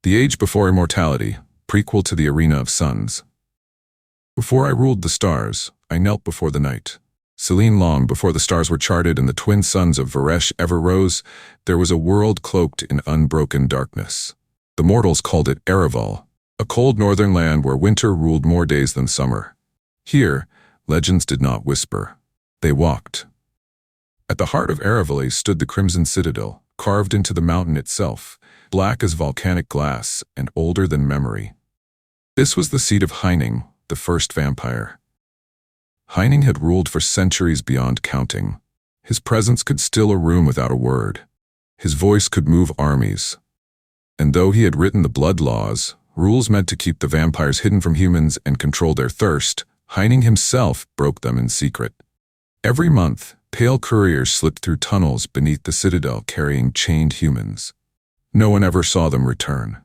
The Age Before Immortality, prequel to the Arena of Suns. Before I ruled the stars, I knelt before the night. Selene, long before the stars were charted and the twin suns of Varesh ever rose, there was a world cloaked in unbroken darkness. The mortals called it Erevale, a cold northern land where winter ruled more days than summer. Here, legends did not whisper. They walked. At the heart of Erevale stood the Crimson Citadel, carved into the mountain itself, black as volcanic glass and older than memory. This was the seat of Heining, the first vampire. Heining had ruled for centuries beyond counting. His presence could still a room without a word. His voice could move armies. And though he had written the blood laws, rules meant to keep the vampires hidden from humans and control their thirst, Heining himself broke them in secret. Every month, pale couriers slipped through tunnels beneath the citadel carrying chained humans. No one ever saw them return.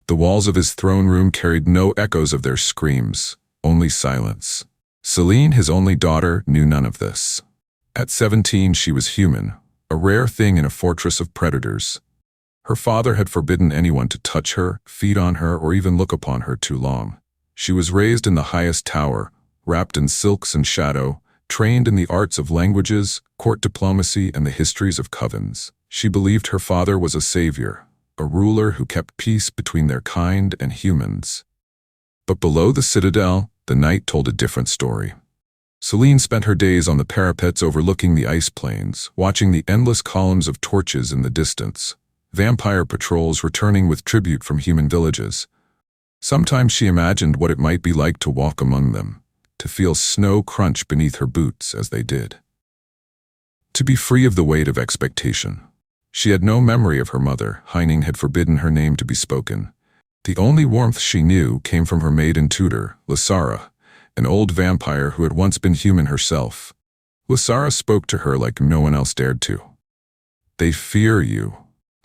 The walls of his throne room carried no echoes of their screams, only silence. Selene, his only daughter, knew none of this. At 17, she was human, a rare thing in a fortress of predators. Her father had forbidden anyone to touch her, feed on her, or even look upon her too long. She was raised in the highest tower, wrapped in silks and shadow, trained in the arts of languages, court diplomacy, and the histories of covens. She believed her father was a savior, a ruler who kept peace between their kind and humans. But below the citadel, the night told a different story. Selene spent her days on the parapets overlooking the ice plains, watching the endless columns of torches in the distance, vampire patrols returning with tribute from human villages. Sometimes she imagined what it might be like to walk among them, to feel snow crunch beneath her boots as they did. To be free of the weight of expectation. She had no memory of her mother. Heining had forbidden her name to be spoken. The only warmth she knew came from her maid and tutor, Lysara, an old vampire who had once been human herself. Lysara spoke to her like no one else dared to. "They fear you,"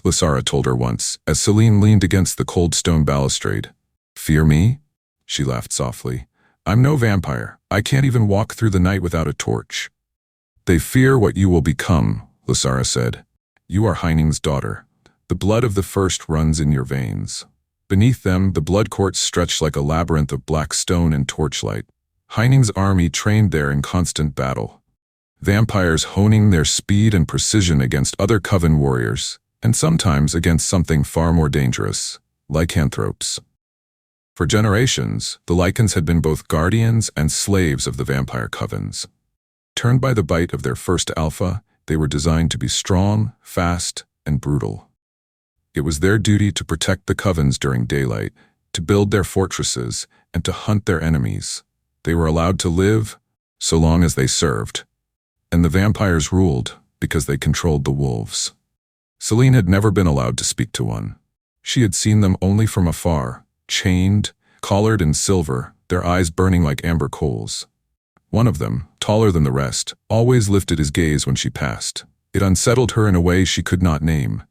Lysara told her once, as Selene leaned against the cold stone balustrade. "Fear me?" She laughed softly. "I'm no vampire. I can't even walk through the night without a torch." "They fear what you will become," Lysara said. "You are Heining's daughter. The blood of the first runs in your veins." Beneath them, the blood courts stretched like a labyrinth of black stone and torchlight. Heining's army trained there in constant battle. Vampires honing their speed and precision against other coven warriors, and sometimes against something far more dangerous, lycanthropes. For generations, the lycans had been both guardians and slaves of the vampire covens. Turned by the bite of their first alpha, they were designed to be strong, fast, and brutal. It was their duty to protect the covens during daylight, to build their fortresses, and to hunt their enemies. They were allowed to live, so long as they served. And the vampires ruled, because they controlled the wolves. Selene had never been allowed to speak to one. She had seen them only from afar, chained, collared in silver, their eyes burning like amber coals. One of them, taller than the rest, always lifted his gaze when she passed. It unsettled her in a way she could not name.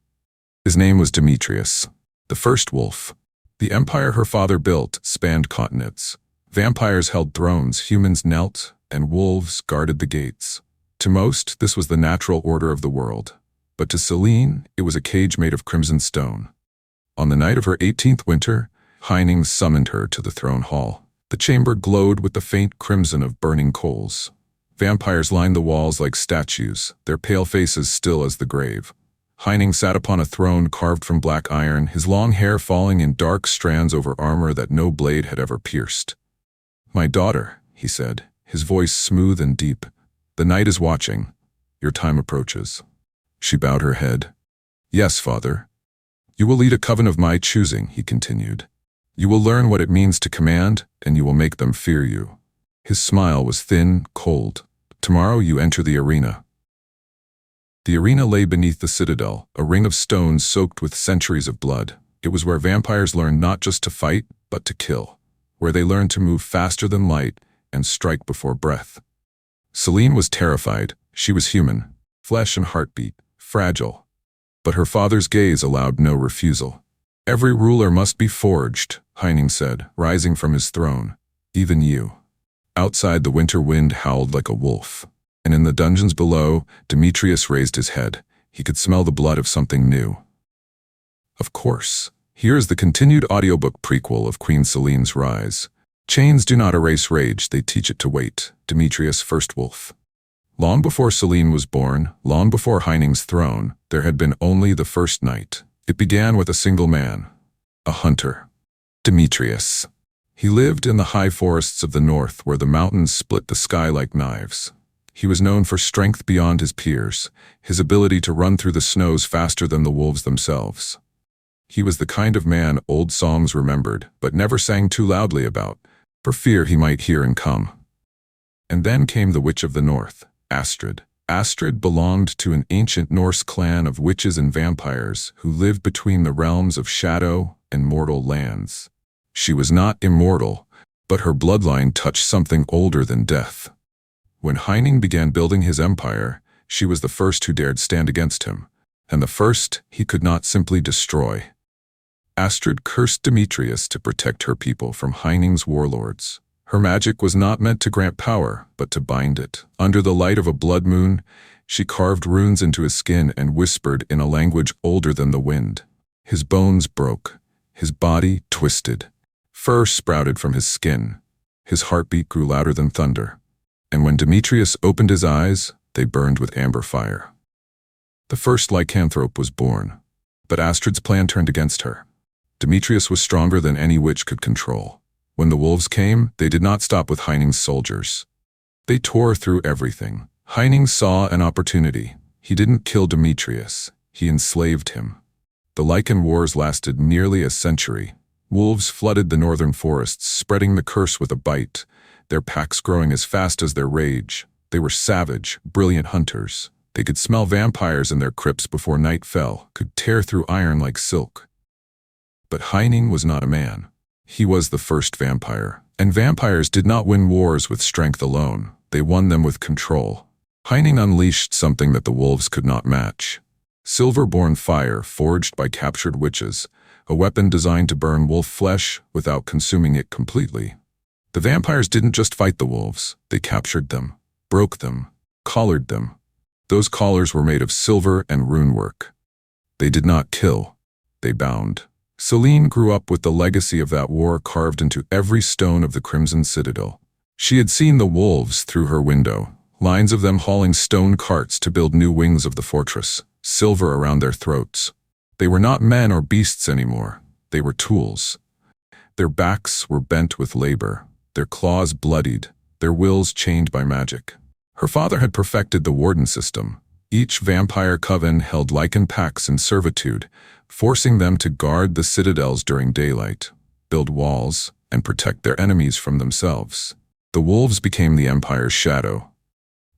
His name was Demetrius, the first wolf. The empire her father built spanned continents. Vampires held thrones, humans knelt, and wolves guarded the gates. To most, this was the natural order of the world. But to Selene, it was a cage made of crimson stone. On the night of her 18th winter, Heining summoned her to the throne hall. The chamber glowed with the faint crimson of burning coals. Vampires lined the walls like statues, their pale faces still as the grave. Heining sat upon a throne carved from black iron, his long hair falling in dark strands over armor that no blade had ever pierced. "My daughter," he said, his voice smooth and deep, "the night is watching. Your time approaches." She bowed her head. "Yes, father." "You will lead a coven of my choosing," he continued. "You will learn what it means to command, and you will make them fear you." His smile was thin, cold. "Tomorrow you enter the arena." The arena lay beneath the citadel, a ring of stones soaked with centuries of blood. It was where vampires learned not just to fight, but to kill. Where they learned to move faster than light and strike before breath. Selene was terrified. She was human, flesh and heartbeat, fragile. But her father's gaze allowed no refusal. "Every ruler must be forged," Heining said, rising from his throne. "Even you." Outside, the winter wind howled like a wolf. And in the dungeons below, Demetrius raised his head. He could smell the blood of something new. "Of course," Here is the continued audiobook prequel of Queen Selene's rise. Chains do not erase rage, they teach it to wait. Demetrius First Wolf. Long before Selene was born, long before Heining's throne, there had been only the first night. It began with a single man, a hunter, Demetrius. He lived in the high forests of the north where the mountains split the sky like knives. He was known for strength beyond his peers, his ability to run through the snows faster than the wolves themselves. He was the kind of man old songs remembered, but never sang too loudly about, for fear he might hear and come. And then came the Witch of the North, Astrid. Astrid belonged to an ancient Norse clan of witches and vampires who lived between the realms of shadow and mortal lands. She was not immortal, but her bloodline touched something older than death. When Heining began building his empire, she was the first who dared stand against him, and the first he could not simply destroy. Astrid cursed Demetrius to protect her people from Heining's warlords. Her magic was not meant to grant power, but to bind it. Under the light of a blood moon, she carved runes into his skin and whispered in a language older than the wind. His bones broke, his body twisted. Fur sprouted from his skin. His heartbeat grew louder than thunder. And when Demetrius opened his eyes, they burned with amber fire. The first lycanthrope was born, but Astrid's plan turned against her. Demetrius was stronger than any witch could control. When the wolves came, they did not stop with Heining's soldiers. They tore through everything. Heining saw an opportunity. He didn't kill Demetrius. He enslaved him. The Lycan Wars lasted nearly a century. Wolves flooded the northern forests, spreading the curse with a bite, their packs growing as fast as their rage. They were savage, brilliant hunters. They could smell vampires in their crypts before night fell, could tear through iron like silk. But Heining was not a man. He was the first vampire. And vampires did not win wars with strength alone. They won them with control. Heining unleashed something that the wolves could not match. Silver-born fire forged by captured witches, a weapon designed to burn wolf flesh without consuming it completely. The vampires didn't just fight the wolves. They captured them, broke them, collared them. Those collars were made of silver and rune work. They did not kill. They bound. Selene grew up with the legacy of that war carved into every stone of the Crimson Citadel. She had seen the wolves through her window, lines of them hauling stone carts to build new wings of the fortress, silver around their throats. They were not men or beasts anymore. They were tools. Their backs were bent with labor, their claws bloodied, their wills chained by magic. Her father had perfected the warden system. Each vampire coven held Lycan packs in servitude, forcing them to guard the citadels during daylight, build walls, and protect their enemies from themselves. The wolves became the empire's shadow.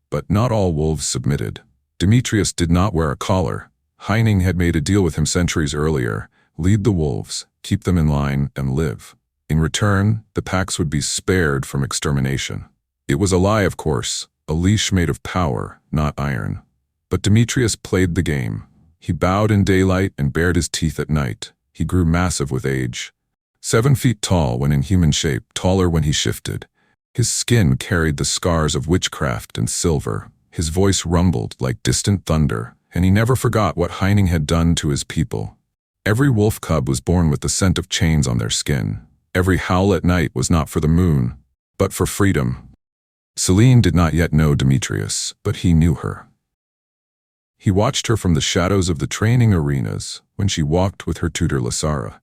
But not all wolves submitted. Demetrius did not wear a collar. Heining had made a deal with him centuries earlier: lead the wolves, keep them in line, and live. In return, the packs would be spared from extermination. It was a lie, of course, a leash made of power, not iron. But Demetrius played the game. He bowed in daylight and bared his teeth at night. He grew massive with age. 7 feet tall when in human shape, taller when he shifted. His skin carried the scars of witchcraft and silver. His voice rumbled like distant thunder, and he never forgot what Heining had done to his people. Every wolf cub was born with the scent of chains on their skin. Every howl at night was not for the moon, but for freedom. Selene did not yet know Demetrius, but he knew her. He watched her from the shadows of the training arenas when she walked with her tutor Lasara.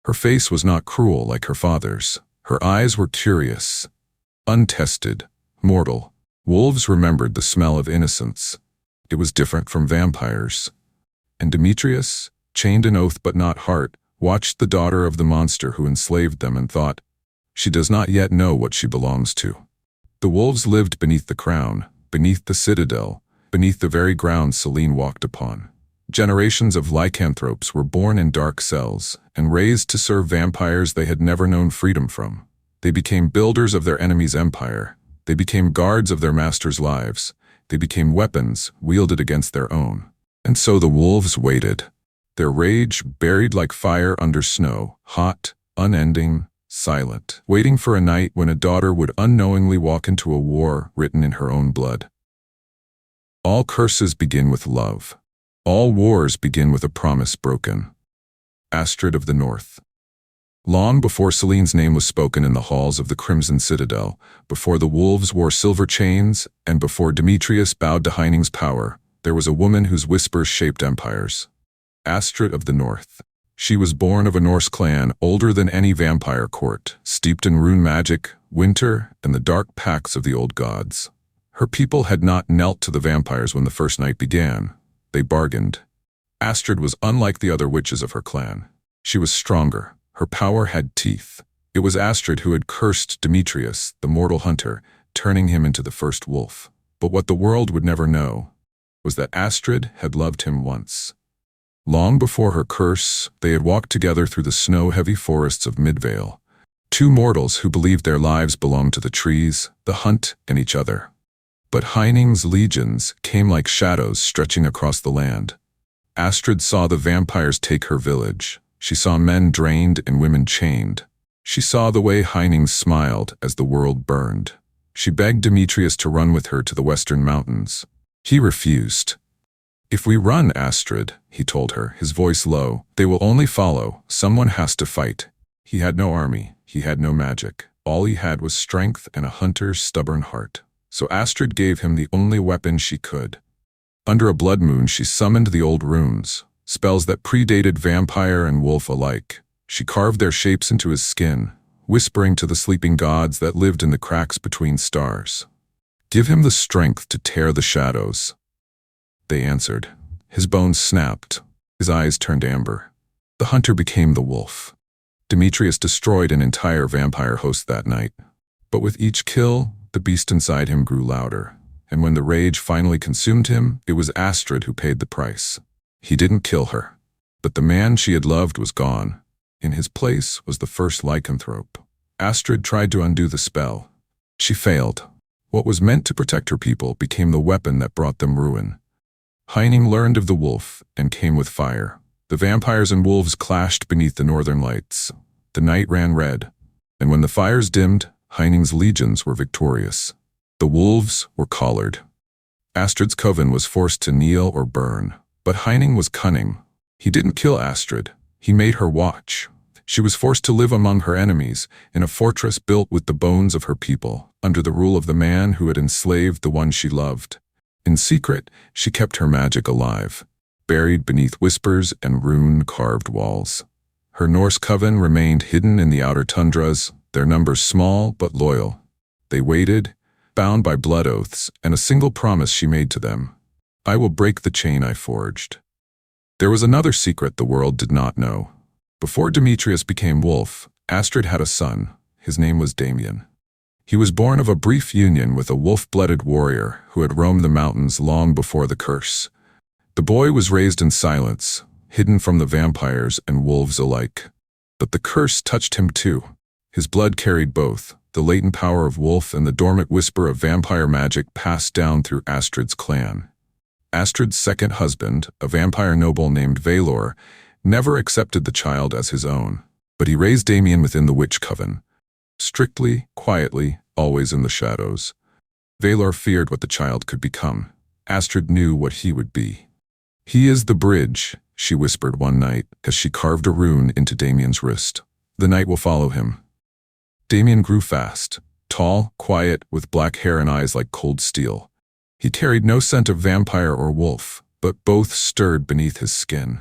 Her face was not cruel like her father's. Her eyes were curious, untested, mortal. Wolves remembered the smell of innocence. It was different from vampires. And Demetrius, chained in oath but not heart, watched the daughter of the monster who enslaved them and thought, she does not yet know what she belongs to. The wolves lived beneath the crown, beneath the citadel, beneath the very ground Selene walked upon. Generations of lycanthropes were born in dark cells and raised to serve vampires they had never known freedom from. They became builders of their enemy's empire. They became guards of their masters' lives. They became weapons wielded against their own. And so the wolves waited, their rage buried like fire under snow, hot, unending, silent, waiting for a night when a daughter would unknowingly walk into a war written in her own blood. All curses begin with love. All wars begin with a promise broken. Astrid of the North. Long before Selene's name was spoken in the halls of the Crimson Citadel, before the wolves wore silver chains, and before Demetrius bowed to Heining's power, there was a woman whose whispers shaped empires. Astrid of the North. She was born of a Norse clan older than any vampire court, steeped in rune magic, winter, and the dark pacts of the old gods. Her people had not knelt to the vampires when the first night began. They bargained. Astrid was unlike the other witches of her clan. She was stronger. Her power had teeth. It was Astrid who had cursed Demetrius, the mortal hunter, turning him into the first wolf. But what the world would never know was that Astrid had loved him once. Long before her curse, they had walked together through the snow-heavy forests of Midvale. Two mortals who believed their lives belonged to the trees, the hunt, and each other. But Heining's legions came like shadows stretching across the land. Astrid saw the vampires take her village. She saw men drained and women chained. She saw the way Heining smiled as the world burned. She begged Demetrius to run with her to the western mountains. He refused. "If we run, Astrid," he told her, his voice low, "they will only follow. Someone has to fight." He had no army. He had no magic. All he had was strength and a hunter's stubborn heart. So Astrid gave him the only weapon she could. Under a blood moon, she summoned the old runes, spells that predated vampire and wolf alike. She carved their shapes into his skin, whispering to the sleeping gods that lived in the cracks between stars. "Give him the strength to tear the shadows." They answered. His bones snapped. His eyes turned amber. The hunter became the wolf. Demetrius destroyed an entire vampire host that night. But with each kill, the beast inside him grew louder. And when the rage finally consumed him, it was Astrid who paid the price. He didn't kill her. But the man she had loved was gone. In his place was the first lycanthrope. Astrid tried to undo the spell. She failed. What was meant to protect her people became the weapon that brought them ruin. Heining learned of the wolf and came with fire. The vampires and wolves clashed beneath the northern lights. The night ran red. And when the fires dimmed, Heining's legions were victorious. The wolves were collared. Astrid's coven was forced to kneel or burn. But Heining was cunning. He didn't kill Astrid. He made her watch. She was forced to live among her enemies, in a fortress built with the bones of her people, under the rule of the man who had enslaved the one she loved. In secret, she kept her magic alive, buried beneath whispers and rune-carved walls. Her Norse coven remained hidden in the outer tundras, their numbers small but loyal. They waited, bound by blood oaths, and a single promise she made to them: "I will break the chain I forged." There was another secret the world did not know. Before Demetrius became wolf, Astrid had a son. His name was Damien. He was born of a brief union with a wolf-blooded warrior who had roamed the mountains long before the curse. The boy was raised in silence, hidden from the vampires and wolves alike. But the curse touched him too. His blood carried both, the latent power of wolf and the dormant whisper of vampire magic passed down through Astrid's clan. Astrid's second husband, a vampire noble named Valor, never accepted the child as his own, but he raised Damien within the witch coven. Strictly, quietly, always in the shadows. Valor feared what the child could become. Astrid knew what he would be. "He is the bridge," she whispered one night as she carved a rune into Damien's wrist. "The night will follow him." Damien grew fast, tall, quiet, with black hair and eyes like cold steel. He carried no scent of vampire or wolf, but both stirred beneath his skin.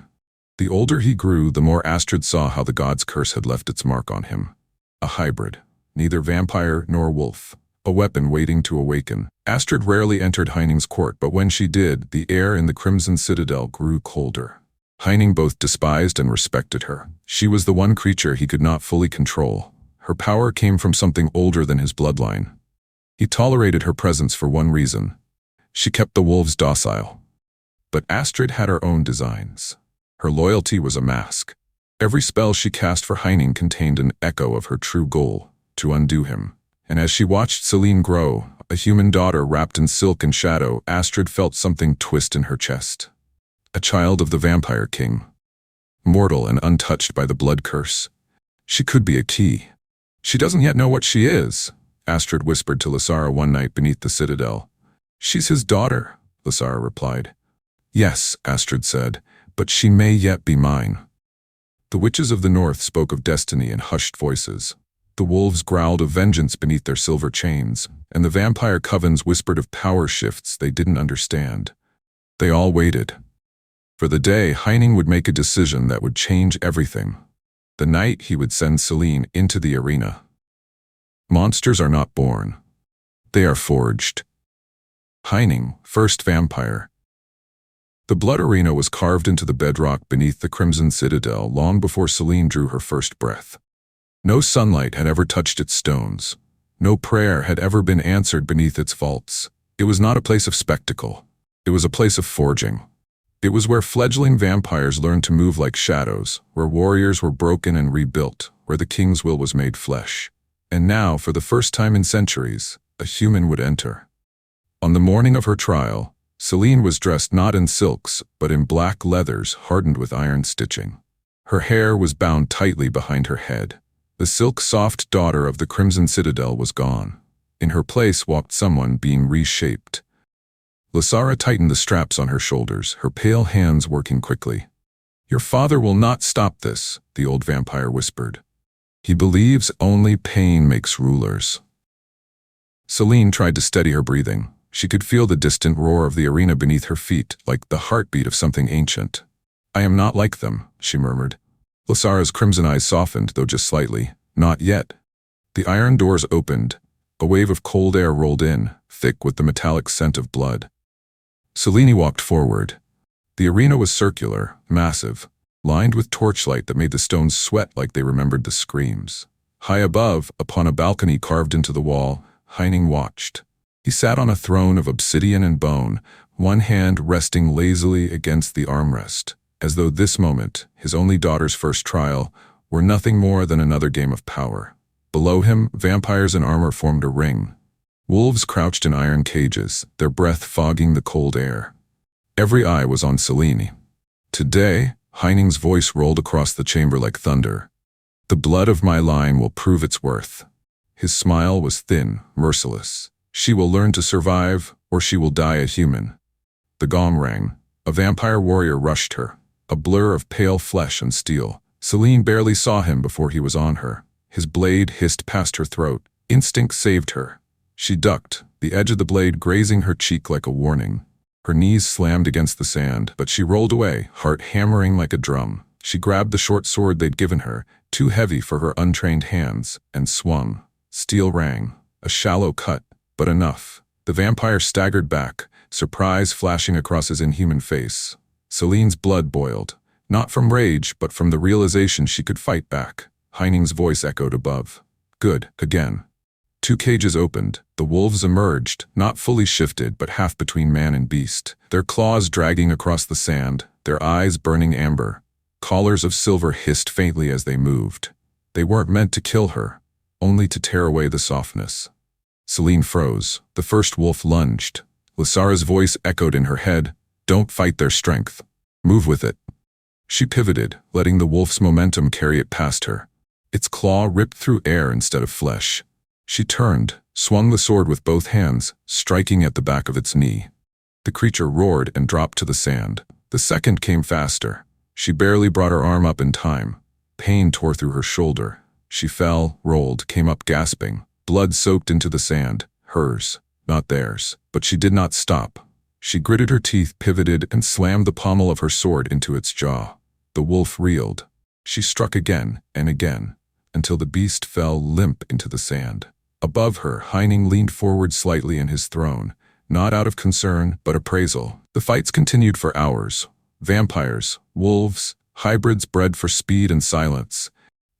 The older he grew, the more Astrid saw how the god's curse had left its mark on him. A hybrid, neither vampire nor wolf, a weapon waiting to awaken. Astrid rarely entered Heining's court, but when she did, the air in the Crimson Citadel grew colder. Heining both despised and respected her. She was the one creature he could not fully control. Her power came from something older than his bloodline. He tolerated her presence for one reason. She kept the wolves docile. But Astrid had her own designs. Her loyalty was a mask. Every spell she cast for Heining contained an echo of her true goal, to undo him. And as she watched Selene grow, a human daughter wrapped in silk and shadow, Astrid felt something twist in her chest. A child of the Vampire King. Mortal and untouched by the blood curse. She could be a key. "She doesn't yet know what she is," Astrid whispered to Lysara one night beneath the citadel. "She's his daughter," Lysara replied. "Yes," Astrid said, "but she may yet be mine." The witches of the north spoke of destiny in hushed voices. The wolves growled of vengeance beneath their silver chains, and the vampire covens whispered of power shifts they didn't understand. They all waited. For the day, Heining would make a decision that would change everything. The night he would send Selene into the arena. Monsters are not born. They are forged. Heining, first vampire. The blood arena was carved into the bedrock beneath the Crimson Citadel long before Selene drew her first breath. No sunlight had ever touched its stones. No prayer had ever been answered beneath its vaults. It was not a place of spectacle. It was a place of forging. It was where fledgling vampires learned to move like shadows, where warriors were broken and rebuilt, where the king's will was made flesh. And now, for the first time in centuries, a human would enter. On the morning of her trial, Selene was dressed not in silks, but in black leathers hardened with iron stitching. Her hair was bound tightly behind her head. The silk-soft daughter of the Crimson Citadel was gone. In her place walked someone being reshaped. Lysara tightened the straps on her shoulders, her pale hands working quickly. "Your father will not stop this," the old vampire whispered. "He believes only pain makes rulers." Selene tried to steady her breathing. She could feel the distant roar of the arena beneath her feet, like the heartbeat of something ancient. "I am not like them," she murmured. Lysara's crimson eyes softened, though just slightly. "Not yet." The iron doors opened. A wave of cold air rolled in, thick with the metallic scent of blood. Selene walked forward. The arena was circular, massive, lined with torchlight that made the stones sweat like they remembered the screams. High above, upon a balcony carved into the wall, Heining watched. He sat on a throne of obsidian and bone, one hand resting lazily against the armrest, as though this moment, his only daughter's first trial, were nothing more than another game of power. Below him, vampires in armor formed a ring. Wolves crouched in iron cages, their breath fogging the cold air. Every eye was on Selene. "Today," Heining's voice rolled across the chamber like thunder. "The blood of my line will prove its worth." His smile was thin, merciless. "She will learn to survive, or she will die a human." The gong rang. A vampire warrior rushed her, a blur of pale flesh and steel. Selene barely saw him before he was on her. His blade hissed past her throat. Instinct saved her. She ducked, the edge of the blade grazing her cheek like a warning. Her knees slammed against the sand, but she rolled away, heart hammering like a drum. She grabbed the short sword they'd given her, too heavy for her untrained hands, and swung. Steel rang. A shallow cut, but enough. The vampire staggered back, surprise flashing across his inhuman face. Selene's blood boiled, not from rage, but from the realization she could fight back. Heining's voice echoed above. "Good, again." Two cages opened. The wolves emerged, not fully shifted, but half between man and beast, their claws dragging across the sand, their eyes burning amber. Collars of silver hissed faintly as they moved. They weren't meant to kill her, only to tear away the softness. Selene froze. The first wolf lunged. Lysara's voice echoed in her head. "Don't fight their strength. Move with it." She pivoted, letting the wolf's momentum carry it past her. Its claw ripped through air instead of flesh. She turned, swung the sword with both hands, striking at the back of its knee. The creature roared and dropped to the sand. The second came faster. She barely brought her arm up in time. Pain tore through her shoulder. She fell, rolled, came up gasping. Blood soaked into the sand. Hers, not theirs. But she did not stop. She gritted her teeth, pivoted, and slammed the pommel of her sword into its jaw. The wolf reeled. She struck again and again, until the beast fell limp into the sand. Above her, Heining leaned forward slightly in his throne, not out of concern, but appraisal. The fights continued for hours. Vampires, wolves, hybrids bred for speed and silence.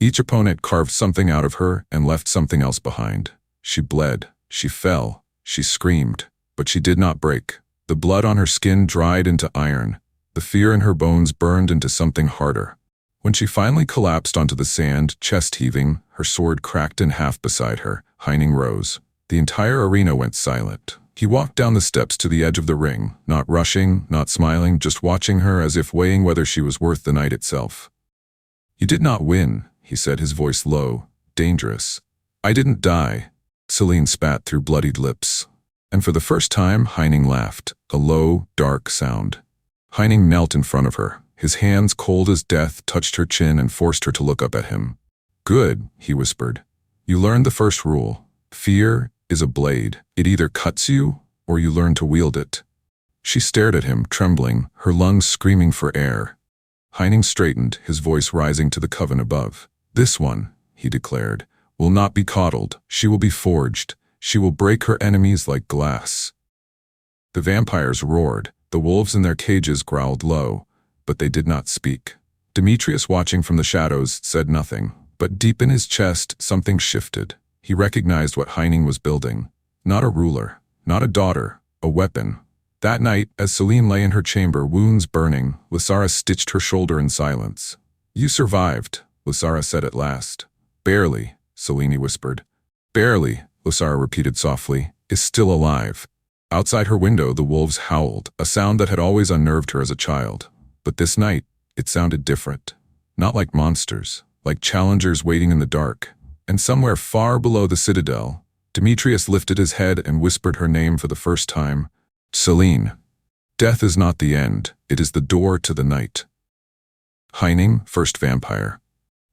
Each opponent carved something out of her and left something else behind. She bled, she fell, she screamed, but she did not break. The blood on her skin dried into iron. The fear in her bones burned into something harder. When she finally collapsed onto the sand, chest heaving, her sword cracked in half beside her, Heining rose. The entire arena went silent. He walked down the steps to the edge of the ring, not rushing, not smiling, just watching her as if weighing whether she was worth the night itself. "You did not win," he said, his voice low, dangerous. "I didn't die." Selene spat through bloodied lips. And for the first time, Heining laughed, a low, dark sound. Heining knelt in front of her, His hands, cold as death, touched her chin and forced her to look up at him. "Good," he whispered. "You learned the first rule. Fear is a blade. It either cuts you, or you learn to wield it." She stared at him, trembling, her lungs screaming for air. Heining straightened, his voice rising to the coven above. "This one," he declared, "will not be coddled. She will be forged. She will break her enemies like glass." The vampires roared. The wolves in their cages growled low, but they did not speak. Demetrius, watching from the shadows, said nothing, but deep in his chest something shifted. He recognized what Heining was building. Not a ruler, not a daughter, a weapon. That night, as Selene lay in her chamber, wounds burning, Lysara stitched her shoulder in silence. "You survived," Lysara said at last. "Barely," Selene whispered. "Barely," Lysara repeated softly, "is still alive." Outside her window, the wolves howled, a sound that had always unnerved her as a child. But this night, it sounded different. Not like monsters, like challengers waiting in the dark. And somewhere far below the citadel, Demetrius lifted his head and whispered her name for the first time. "Selene. Death is not the end, it is the door to the night." Heining, first vampire.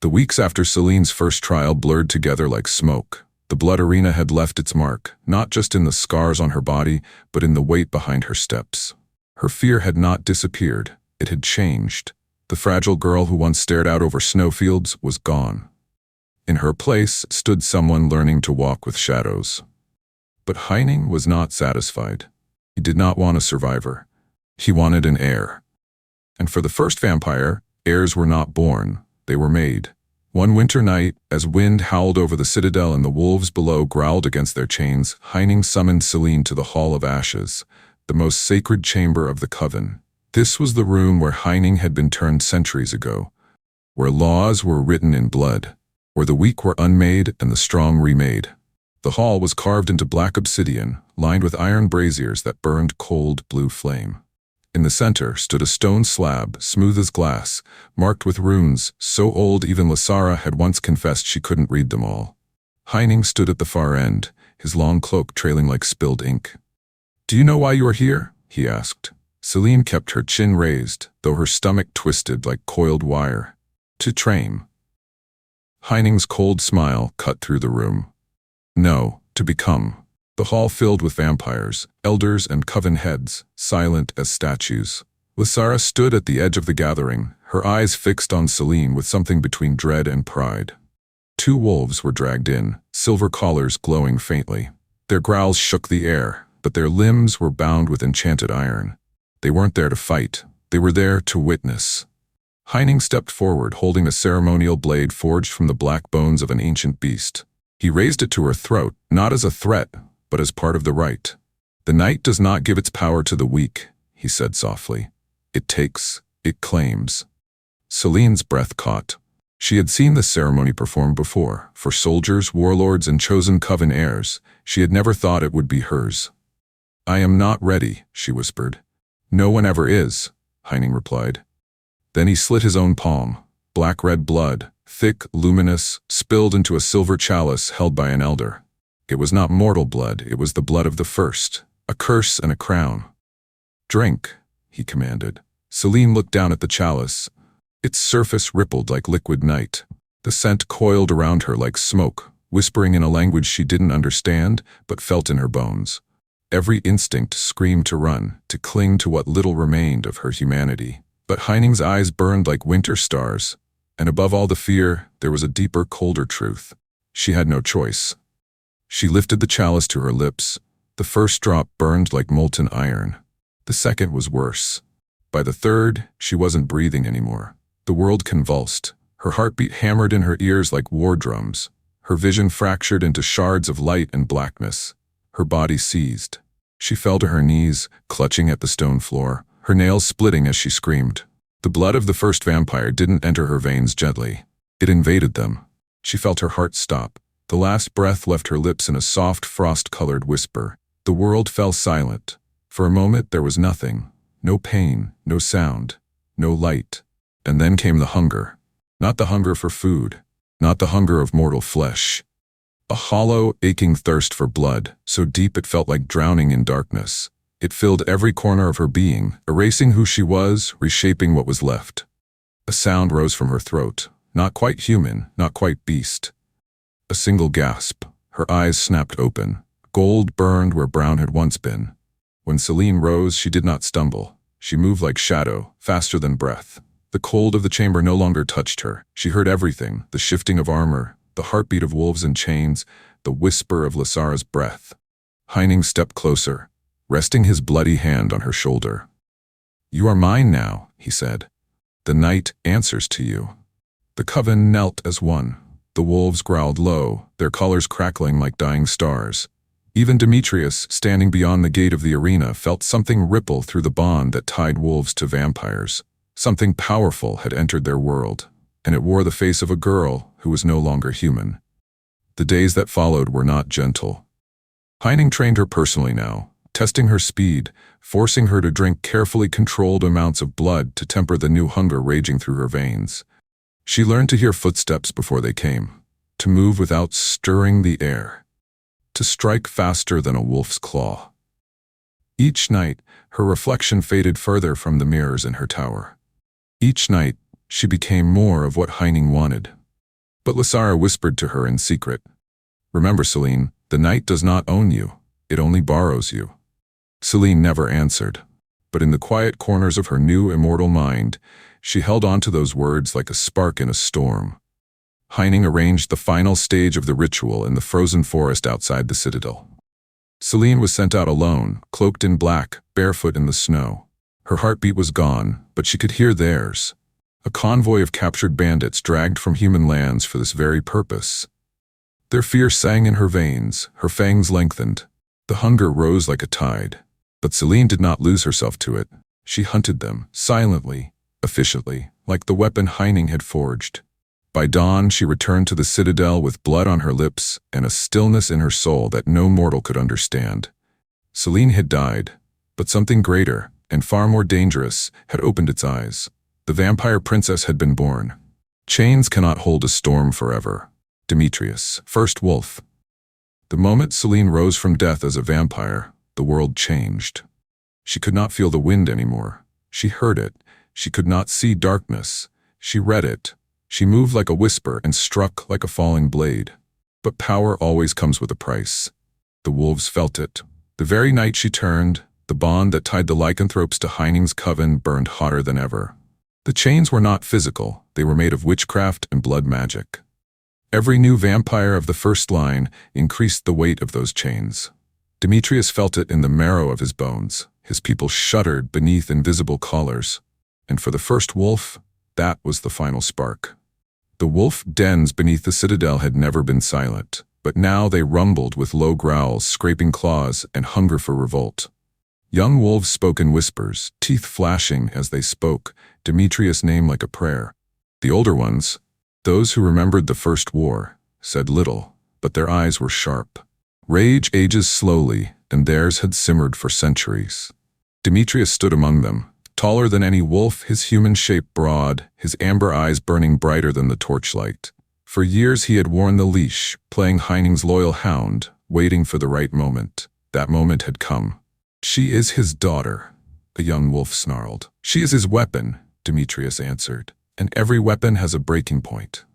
The weeks after Selene's first trial blurred together like smoke. The blood arena had left its mark, not just in the scars on her body, but in the weight behind her steps. Her fear had not disappeared, it had changed. The fragile girl who once stared out over snowfields was gone. In her place stood someone learning to walk with shadows. But Heining was not satisfied. He did not want a survivor. He wanted an heir. And for the first vampire, heirs were not born, they were made. One winter night, as wind howled over the citadel and the wolves below growled against their chains, Heining summoned Selene to the Hall of Ashes, the most sacred chamber of the coven. This was the room where Heining had been turned centuries ago, where laws were written in blood, where the weak were unmade and the strong remade. The hall was carved into black obsidian, lined with iron braziers that burned cold blue flame. In the center stood a stone slab, smooth as glass, marked with runes so old even Lysara had once confessed she couldn't read them all. Heining stood at the far end, his long cloak trailing like spilled ink. "Do you know why you are here?" he asked. Selene kept her chin raised, though her stomach twisted like coiled wire. "To train." Heining's cold smile cut through the room. "No, to become." The hall filled with vampires, elders and coven heads, silent as statues. Lysara stood at the edge of the gathering, her eyes fixed on Selene with something between dread and pride. Two wolves were dragged in, silver collars glowing faintly. Their growls shook the air, but their limbs were bound with enchanted iron. They weren't there to fight, they were there to witness. Heining stepped forward, holding a ceremonial blade forged from the black bones of an ancient beast. He raised it to her throat, not as a threat, but as part of the rite. "The night does not give its power to the weak," he said softly. "It takes, it claims." Selene's breath caught. She had seen this ceremony performed before, for soldiers, warlords, and chosen coven heirs. She had never thought it would be hers. "I am not ready," she whispered. "No one ever is," Heining replied. Then he slit his own palm. Black-red blood, thick, luminous, spilled into a silver chalice held by an elder. It was not mortal blood, it was the blood of the first, a curse and a crown. "Drink," he commanded. Selene looked down at the chalice. Its surface rippled like liquid night. The scent coiled around her like smoke, whispering in a language she didn't understand, but felt in her bones. Every instinct screamed to run, to cling to what little remained of her humanity. But Heining's eyes burned like winter stars, and above all the fear, there was a deeper, colder truth. She had no choice. She lifted the chalice to her lips. The first drop burned like molten iron. The second was worse. By the third, she wasn't breathing anymore. The world convulsed. Her heartbeat hammered in her ears like war drums. Her vision fractured into shards of light and blackness. Her body seized. She fell to her knees, clutching at the stone floor, her nails splitting as she screamed. The blood of the first vampire didn't enter her veins gently. It invaded them. She felt her heart stop. The last breath left her lips in a soft, frost-colored whisper. The world fell silent. For a moment there was nothing. No pain, no sound, no light. And then came the hunger. Not the hunger for food. Not the hunger of mortal flesh. A hollow, aching thirst for blood, so deep it felt like drowning in darkness. It filled every corner of her being, erasing who she was, reshaping what was left. A sound rose from her throat, not quite human, not quite beast. A single gasp. Her eyes snapped open. Gold burned where brown had once been. When Selene rose, she did not stumble. She moved like shadow, faster than breath. The cold of the chamber no longer touched her. She heard everything, the shifting of armor, the heartbeat of wolves in chains, the whisper of Lasara's breath. Heining stepped closer, resting his bloody hand on her shoulder. "You are mine now," he said. "The night answers to you." The coven knelt as one. The wolves growled low, their colors crackling like dying stars. Even Demetrius, standing beyond the gate of the arena, felt something ripple through the bond that tied wolves to vampires. Something powerful had entered their world, and it wore the face of a girl who was no longer human. The days that followed were not gentle. Heining trained her personally now, testing her speed, forcing her to drink carefully controlled amounts of blood to temper the new hunger raging through her veins. She learned to hear footsteps before they came, to move without stirring the air, to strike faster than a wolf's claw. Each night, her reflection faded further from the mirrors in her tower. Each night, she became more of what Heining wanted. But Lasara whispered to her in secret, "Remember, Selene, the night does not own you, it only borrows you." Selene never answered, but in the quiet corners of her new immortal mind, she held on to those words like a spark in a storm. Heining arranged the final stage of the ritual in the frozen forest outside the citadel. Selene was sent out alone, cloaked in black, barefoot in the snow. Her heartbeat was gone, but she could hear theirs. A convoy of captured bandits dragged from human lands for this very purpose. Their fear sang in her veins, her fangs lengthened. The hunger rose like a tide. But Selene did not lose herself to it. She hunted them, silently, efficiently, like the weapon Heining had forged. By dawn, she returned to the citadel with blood on her lips and a stillness in her soul that no mortal could understand. Selene had died, but something greater, and far more dangerous, had opened its eyes. The vampire princess had been born. Chains cannot hold a storm forever. Demetrius, first wolf. The moment Selene rose from death as a vampire, the world changed. She could not feel the wind anymore. She heard it. She could not see darkness. She read it. She moved like a whisper and struck like a falling blade. But power always comes with a price. The wolves felt it. The very night she turned, the bond that tied the lycanthropes to Heining's coven burned hotter than ever. The chains were not physical. They were made of witchcraft and blood magic. Every new vampire of the first line increased the weight of those chains. Demetrius felt it in the marrow of his bones. His people shuddered beneath invisible collars. And for the first wolf, that was the final spark. The wolf dens beneath the citadel had never been silent, but now they rumbled with low growls, scraping claws, and hunger for revolt. Young wolves spoke in whispers, teeth flashing as they spoke, Demetrius' name like a prayer. The older ones, those who remembered the first war, said little, but their eyes were sharp. Rage ages slowly, and theirs had simmered for centuries. Demetrius stood among them, taller than any wolf, his human shape broad, his amber eyes burning brighter than the torchlight. For years he had worn the leash, playing Heining's loyal hound, waiting for the right moment. That moment had come. "She is his daughter," a young wolf snarled. "She is his weapon," Demetrius answered, "and every weapon has a breaking point."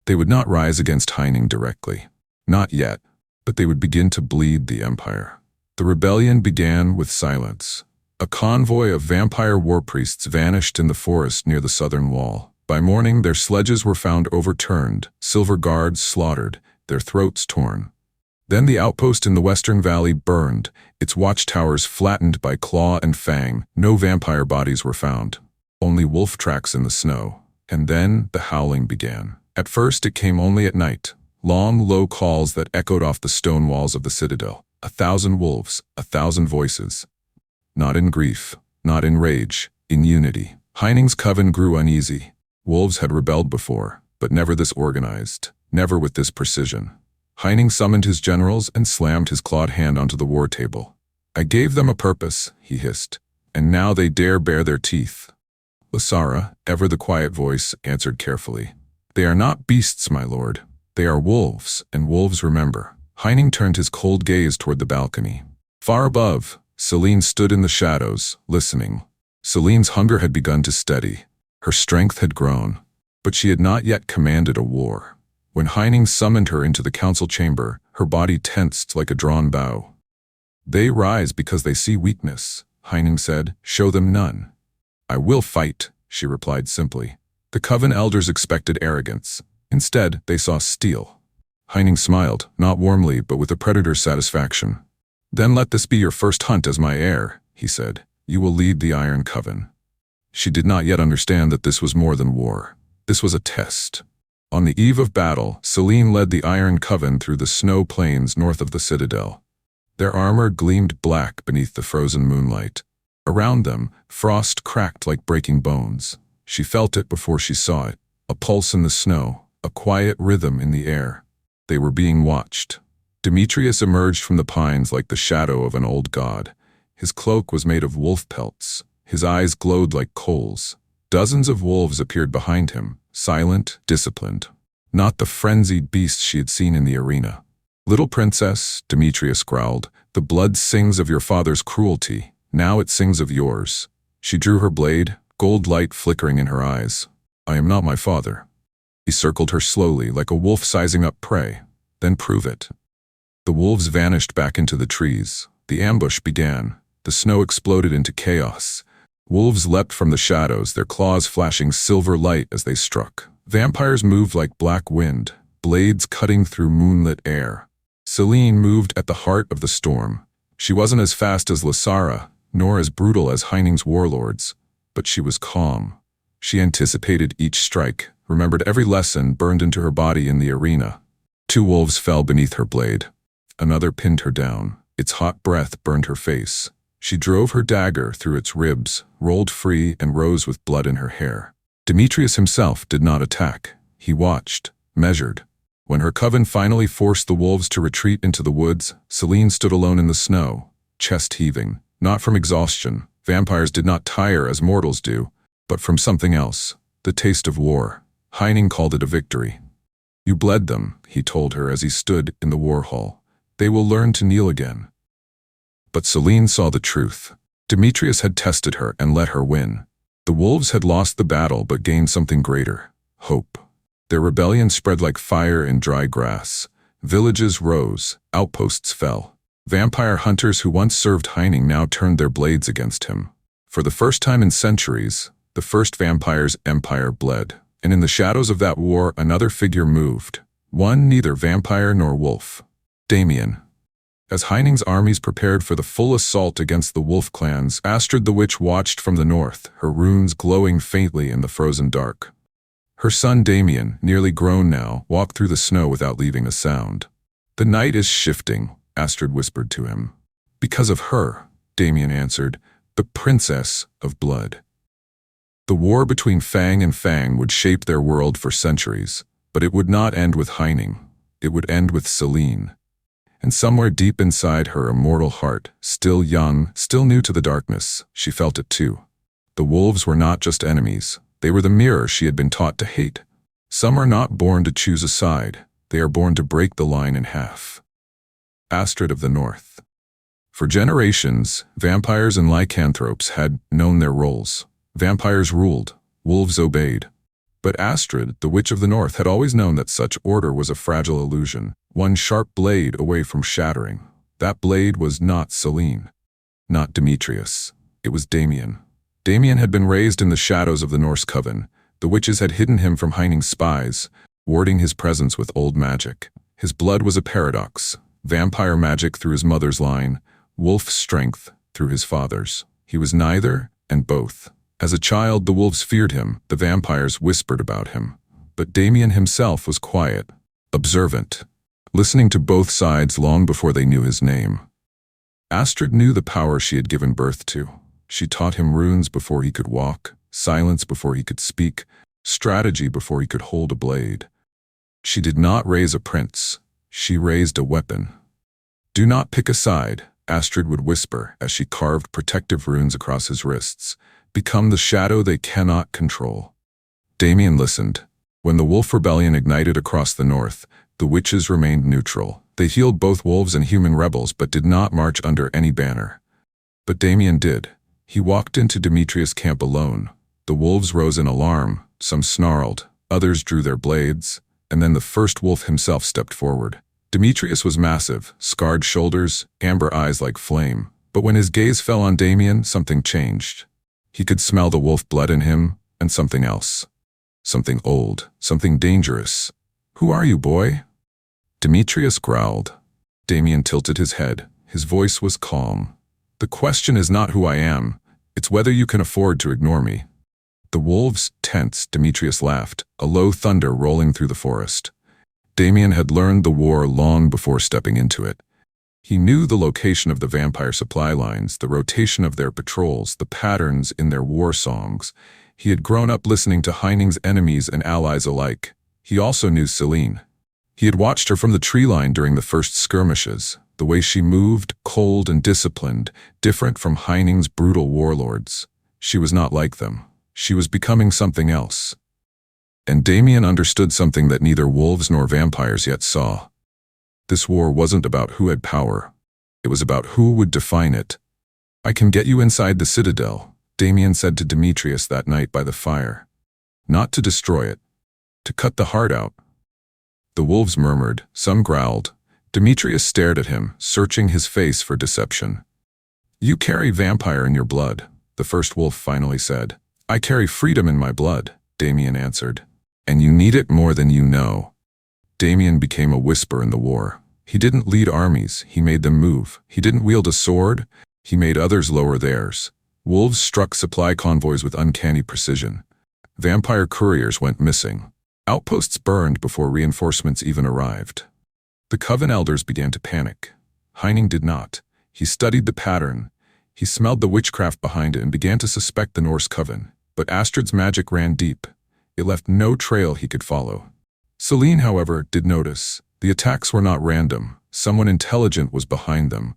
They would not rise against Heining directly. Not yet, but they would begin to bleed the empire. The rebellion began with silence. A convoy of vampire war priests vanished in the forest near the southern wall. By morning, their sledges were found overturned, silver guards slaughtered, their throats torn. Then the outpost in the western valley burned, its watchtowers flattened by claw and fang. No vampire bodies were found, only wolf tracks in the snow. And then the howling began. At first it came only at night, long, low calls that echoed off the stone walls of the citadel. 1,000 wolves, 1,000 voices. Not in grief, not in rage, in unity. Heining's coven grew uneasy. Wolves had rebelled before, but never this organized, never with this precision. Heining summoned his generals and slammed his clawed hand onto the war table. "I gave them a purpose," he hissed, "and now they dare bare their teeth." Lasara, ever the quiet voice, answered carefully. "They are not beasts, my lord. They are wolves, and wolves remember." Heining turned his cold gaze toward the balcony. Far above, Selene stood in the shadows, listening. Selene's hunger had begun to steady. Her strength had grown, but she had not yet commanded a war. When Heining summoned her into the council chamber, her body tensed like a drawn bow. "They rise because they see weakness," Heining said. "Show them none." "I will fight," she replied simply. The Coven elders expected arrogance. Instead, they saw steel. Heining smiled, not warmly but with a predator's satisfaction. "Then let this be your first hunt as my heir," he said. "You will lead the Iron Coven." She did not yet understand that this was more than war. This was a test. On the eve of battle, Selene led the Iron Coven through the snow plains north of the Citadel. Their armor gleamed black beneath the frozen moonlight. Around them, frost cracked like breaking bones. She felt it before she saw it, a pulse in the snow, a quiet rhythm in the air. They were being watched. Demetrius emerged from the pines like the shadow of an old god. His cloak was made of wolf pelts. His eyes glowed like coals. Dozens of wolves appeared behind him, silent, disciplined. Not the frenzied beasts she had seen in the arena. "Little princess," Demetrius growled, "the blood sings of your father's cruelty. Now it sings of yours." She drew her blade, gold light flickering in her eyes. "I am not my father." He circled her slowly, like a wolf sizing up prey. "Then prove it." The wolves vanished back into the trees. The ambush began. The snow exploded into chaos. Wolves leapt from the shadows, their claws flashing silver light as they struck. Vampires moved like black wind, blades cutting through moonlit air. Selene moved at the heart of the storm. She wasn't as fast as Lasara, nor as brutal as Heining's warlords, but she was calm. She anticipated each strike, remembered every lesson burned into her body in the arena. 2 wolves fell beneath her blade. Another pinned her down. Its hot breath burned her face. She drove her dagger through its ribs, rolled free, and rose with blood in her hair. Demetrius himself did not attack. He watched, measured. When her coven finally forced the wolves to retreat into the woods, Selene stood alone in the snow, chest heaving. Not from exhaustion. Vampires did not tire as mortals do, but from something else, the taste of war. Heining called it a victory. "You bled them," he told her as he stood in the war hall. "They will learn to kneel again." But Selene saw the truth. Demetrius had tested her and let her win. The wolves had lost the battle but gained something greater: hope. Their rebellion spread like fire in dry grass. Villages rose, outposts fell. Vampire hunters who once served Heining now turned their blades against him. For the first time in centuries, the first vampire's empire bled. And in the shadows of that war, another figure moved. One neither vampire nor wolf. Damien. As Heining's armies prepared for the full assault against the wolf clans, Astrid the witch watched from the north, her runes glowing faintly in the frozen dark. Her son Damien, nearly grown now, walked through the snow without leaving a sound. "The night is shifting," Astrid whispered to him. "Because of her," Damien answered, "the princess of blood." The war between Fang and Fang would shape their world for centuries, but it would not end with Heining. It would end with Selene. And somewhere deep inside her immortal heart, still young, still new to the darkness, she felt it too. The wolves were not just enemies. They were the mirror she had been taught to hate. Some are not born to choose a side. They are born to break the line in half. Astrid of the North. For generations, vampires and lycanthropes had known their roles. Vampires ruled, wolves obeyed. But Astrid, the Witch of the North, had always known that such order was a fragile illusion, one sharp blade away from shattering. That blade was not Selene, not Demetrius. It was Damien. Damien had been raised in the shadows of the Norse coven. The witches had hidden him from Heining's spies, warding his presence with old magic. His blood was a paradox. Vampire magic through his mother's line, wolf strength through his father's. He was neither and both. As a child, the wolves feared him, the vampires whispered about him. But Damien himself was quiet, observant, listening to both sides long before they knew his name. Astrid knew the power she had given birth to. She taught him runes before he could walk, silence before he could speak, strategy before he could hold a blade. She did not raise a prince. She raised a weapon. "Do not pick a side," Astrid would whisper as she carved protective runes across his wrists. "Become the shadow they cannot control." Damien listened. When the wolf rebellion ignited across the north, the witches remained neutral. They healed both wolves and human rebels but did not march under any banner. But Damien did. He walked into Demetrius' camp alone. The wolves rose in alarm, some snarled, others drew their blades, and then the first wolf himself stepped forward. Demetrius was massive, scarred shoulders, amber eyes like flame. But when his gaze fell on Damien, something changed. He could smell the wolf blood in him, and something else. Something old, something dangerous. "Who are you, boy?" Demetrius growled. Damien tilted his head. His voice was calm. "The question is not who I am, it's whether you can afford to ignore me." The wolves tensed. Demetrius laughed, a low thunder rolling through the forest. Damien had learned the war long before stepping into it. He knew the location of the vampire supply lines, the rotation of their patrols, the patterns in their war songs. He had grown up listening to Heining's enemies and allies alike. He also knew Selene. He had watched her from the tree line during the first skirmishes. The way she moved, cold and disciplined, different from Heining's brutal warlords. She was not like them. She was becoming something else. And Damien understood something that neither wolves nor vampires yet saw. This war wasn't about who had power. It was about who would define it. "I can get you inside the Citadel," Damien said to Demetrius that night by the fire. "Not to destroy it. To cut the heart out." The wolves murmured, some growled. Demetrius stared at him, searching his face for deception. "You carry vampire in your blood," the first wolf finally said. "I carry freedom in my blood," Damien answered. "And you need it more than you know." Damien became a whisper in the war. He didn't lead armies, he made them move. He didn't wield a sword, he made others lower theirs. Wolves struck supply convoys with uncanny precision. Vampire couriers went missing. Outposts burned before reinforcements even arrived. The Coven elders began to panic. Heining did not. He studied the pattern. He smelled the witchcraft behind it and began to suspect the Norse Coven. But Astrid's magic ran deep. It left no trail he could follow. Selene, however, did notice. The attacks were not random. Someone intelligent was behind them.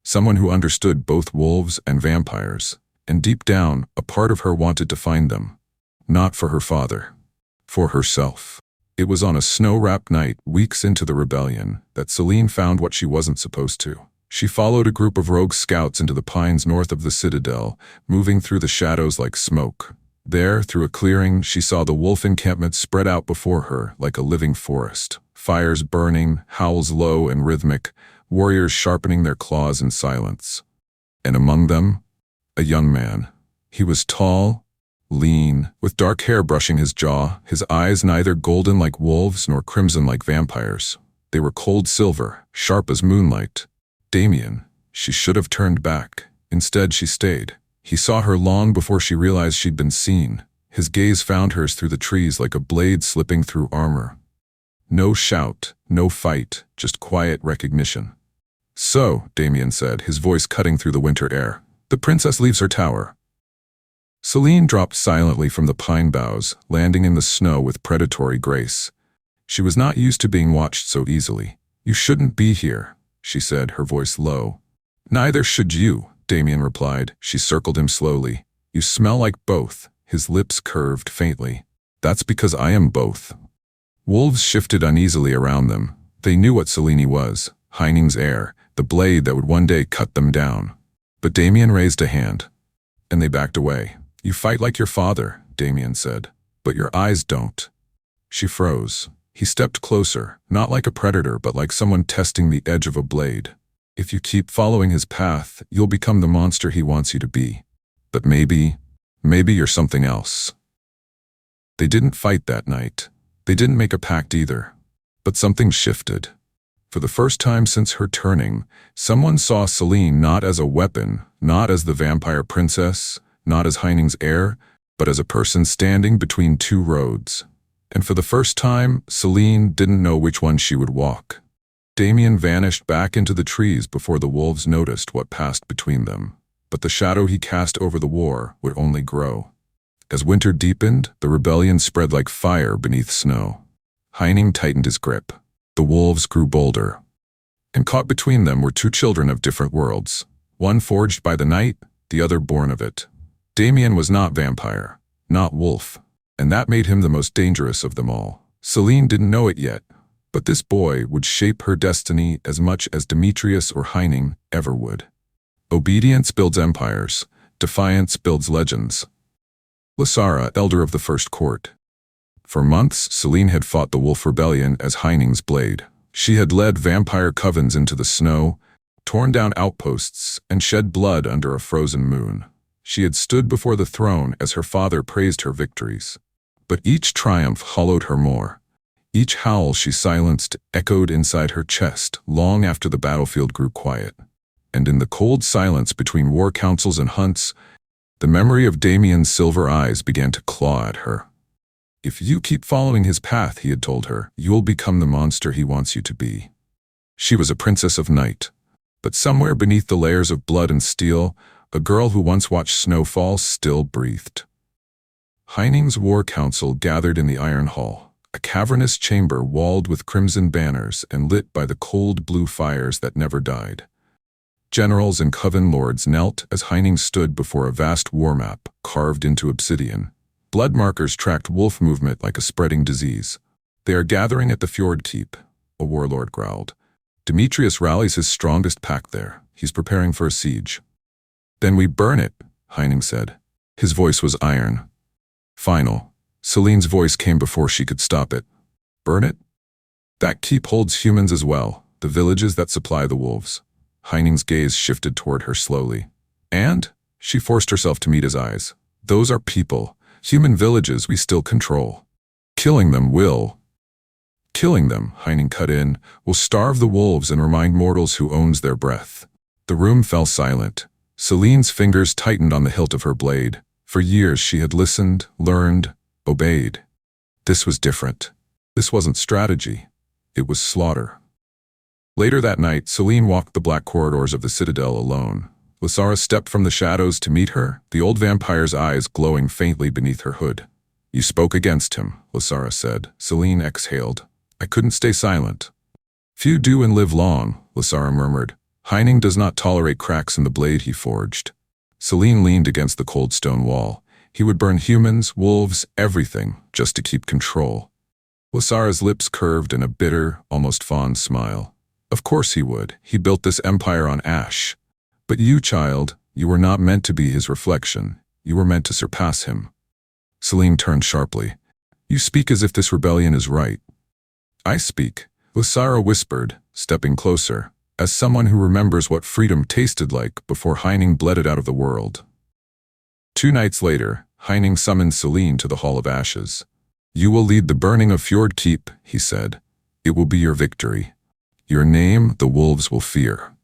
Someone who understood both wolves and vampires. And deep down, a part of her wanted to find them. Not for her father. For herself. It was on a snow-wrapped night, weeks into the rebellion, that Selene found what she wasn't supposed to. She followed a group of rogue scouts into the pines north of the Citadel, moving through the shadows like smoke. There, through a clearing, she saw the wolf encampment spread out before her like a living forest. Fires burning, howls low and rhythmic, warriors sharpening their claws in silence. And among them, a young man. He was tall, lean, with dark hair brushing his jaw, his eyes neither golden like wolves nor crimson like vampires. They were cold silver, sharp as moonlight. Damien. She should have turned back. Instead, she stayed. He saw her long before she realized she'd been seen. His gaze found hers through the trees like a blade slipping through armor. No shout, no fight, just quiet recognition. "So," Damien said, his voice cutting through the winter air, "the princess leaves her tower." Selene dropped silently from the pine boughs, landing in the snow with predatory grace. She was not used to being watched so easily. "You shouldn't be here," she said, her voice low. "Neither should you," Damien replied. She circled him slowly. "You smell like both." His lips curved faintly. "That's because I am both." Wolves shifted uneasily around them. They knew what Selene was, Heining's heir, the blade that would one day cut them down. But Damien raised a hand, and they backed away. "You fight like your father," Damien said, "but your eyes don't." She froze. He stepped closer, not like a predator, but like someone testing the edge of a blade. "If you keep following his path, you'll become the monster he wants you to be. But maybe you're something else." They didn't fight that night. They didn't make a pact either. But something shifted. For the first time since her turning, someone saw Selene not as a weapon, not as the vampire princess, not as Heining's heir, but as a person standing between two roads. And for the first time, Selene didn't know which one she would walk. Damien vanished back into the trees before the wolves noticed what passed between them. But the shadow he cast over the war would only grow. As winter deepened, the rebellion spread like fire beneath snow. Heining tightened his grip. The wolves grew bolder. And caught between them were two children of different worlds. One forged by the night, the other born of it. Damien was not vampire, not wolf. And that made him the most dangerous of them all. Selene didn't know it yet. But this boy would shape her destiny as much as Demetrius or Heining ever would. Obedience builds empires. Defiance builds legends. Lysara, elder of the First Court. For months, Selene had fought the Wolf Rebellion as Heining's blade. She had led vampire covens into the snow, torn down outposts, and shed blood under a frozen moon. She had stood before the throne as her father praised her victories. But each triumph hollowed her more. Each howl she silenced echoed inside her chest long after the battlefield grew quiet. And in the cold silence between war councils and hunts, the memory of Damien's silver eyes began to claw at her. If you keep following his path, he had told her, you'll become the monster he wants you to be. She was a princess of night. But somewhere beneath the layers of blood and steel, a girl who once watched snowfall still breathed. Heining's war council gathered in the Iron Hall, a cavernous chamber walled with crimson banners and lit by the cold blue fires that never died. Generals and coven lords knelt as Heining stood before a vast war map carved into obsidian. Blood markers tracked wolf movement like a spreading disease. They are gathering at the Fjord Keep, a warlord growled. Demetrius rallies his strongest pack there. He's preparing for a siege. Then we burn it, Heining said. His voice was iron. Final. Selene's voice came before she could stop it. Burn it? That keep holds humans as well, the villages that supply the wolves. Heining's gaze shifted toward her slowly. And? She forced herself to meet his eyes. Those are people. Human villages we still control. Killing them, Heining cut in, will starve the wolves and remind mortals who owns their breath. The room fell silent. Selene's fingers tightened on the hilt of her blade. For years she had listened, learned, obeyed. This was different. This wasn't strategy. It was slaughter. Later that night, Selene walked the black corridors of the Citadel alone. Lysara stepped from the shadows to meet her, the old vampire's eyes glowing faintly beneath her hood. You spoke against him, Lysara said. Selene exhaled. I couldn't stay silent. Few do and live long, Lysara murmured. Heining does not tolerate cracks in the blade he forged. Selene leaned against the cold stone wall. He would burn humans, wolves, everything, just to keep control. Lysara's lips curved in a bitter, almost fond smile. Of course he would. He built this empire on ash. But you, child, you were not meant to be his reflection. You were meant to surpass him. Selene turned sharply. You speak as if this rebellion is right. I speak, Lysara whispered, stepping closer, as someone who remembers what freedom tasted like before Heining bled it out of the world. 2 nights later, Heining summoned Selene to the Hall of Ashes. You will lead the burning of Fjord Keep, he said. It will be your victory. Your name the wolves will fear.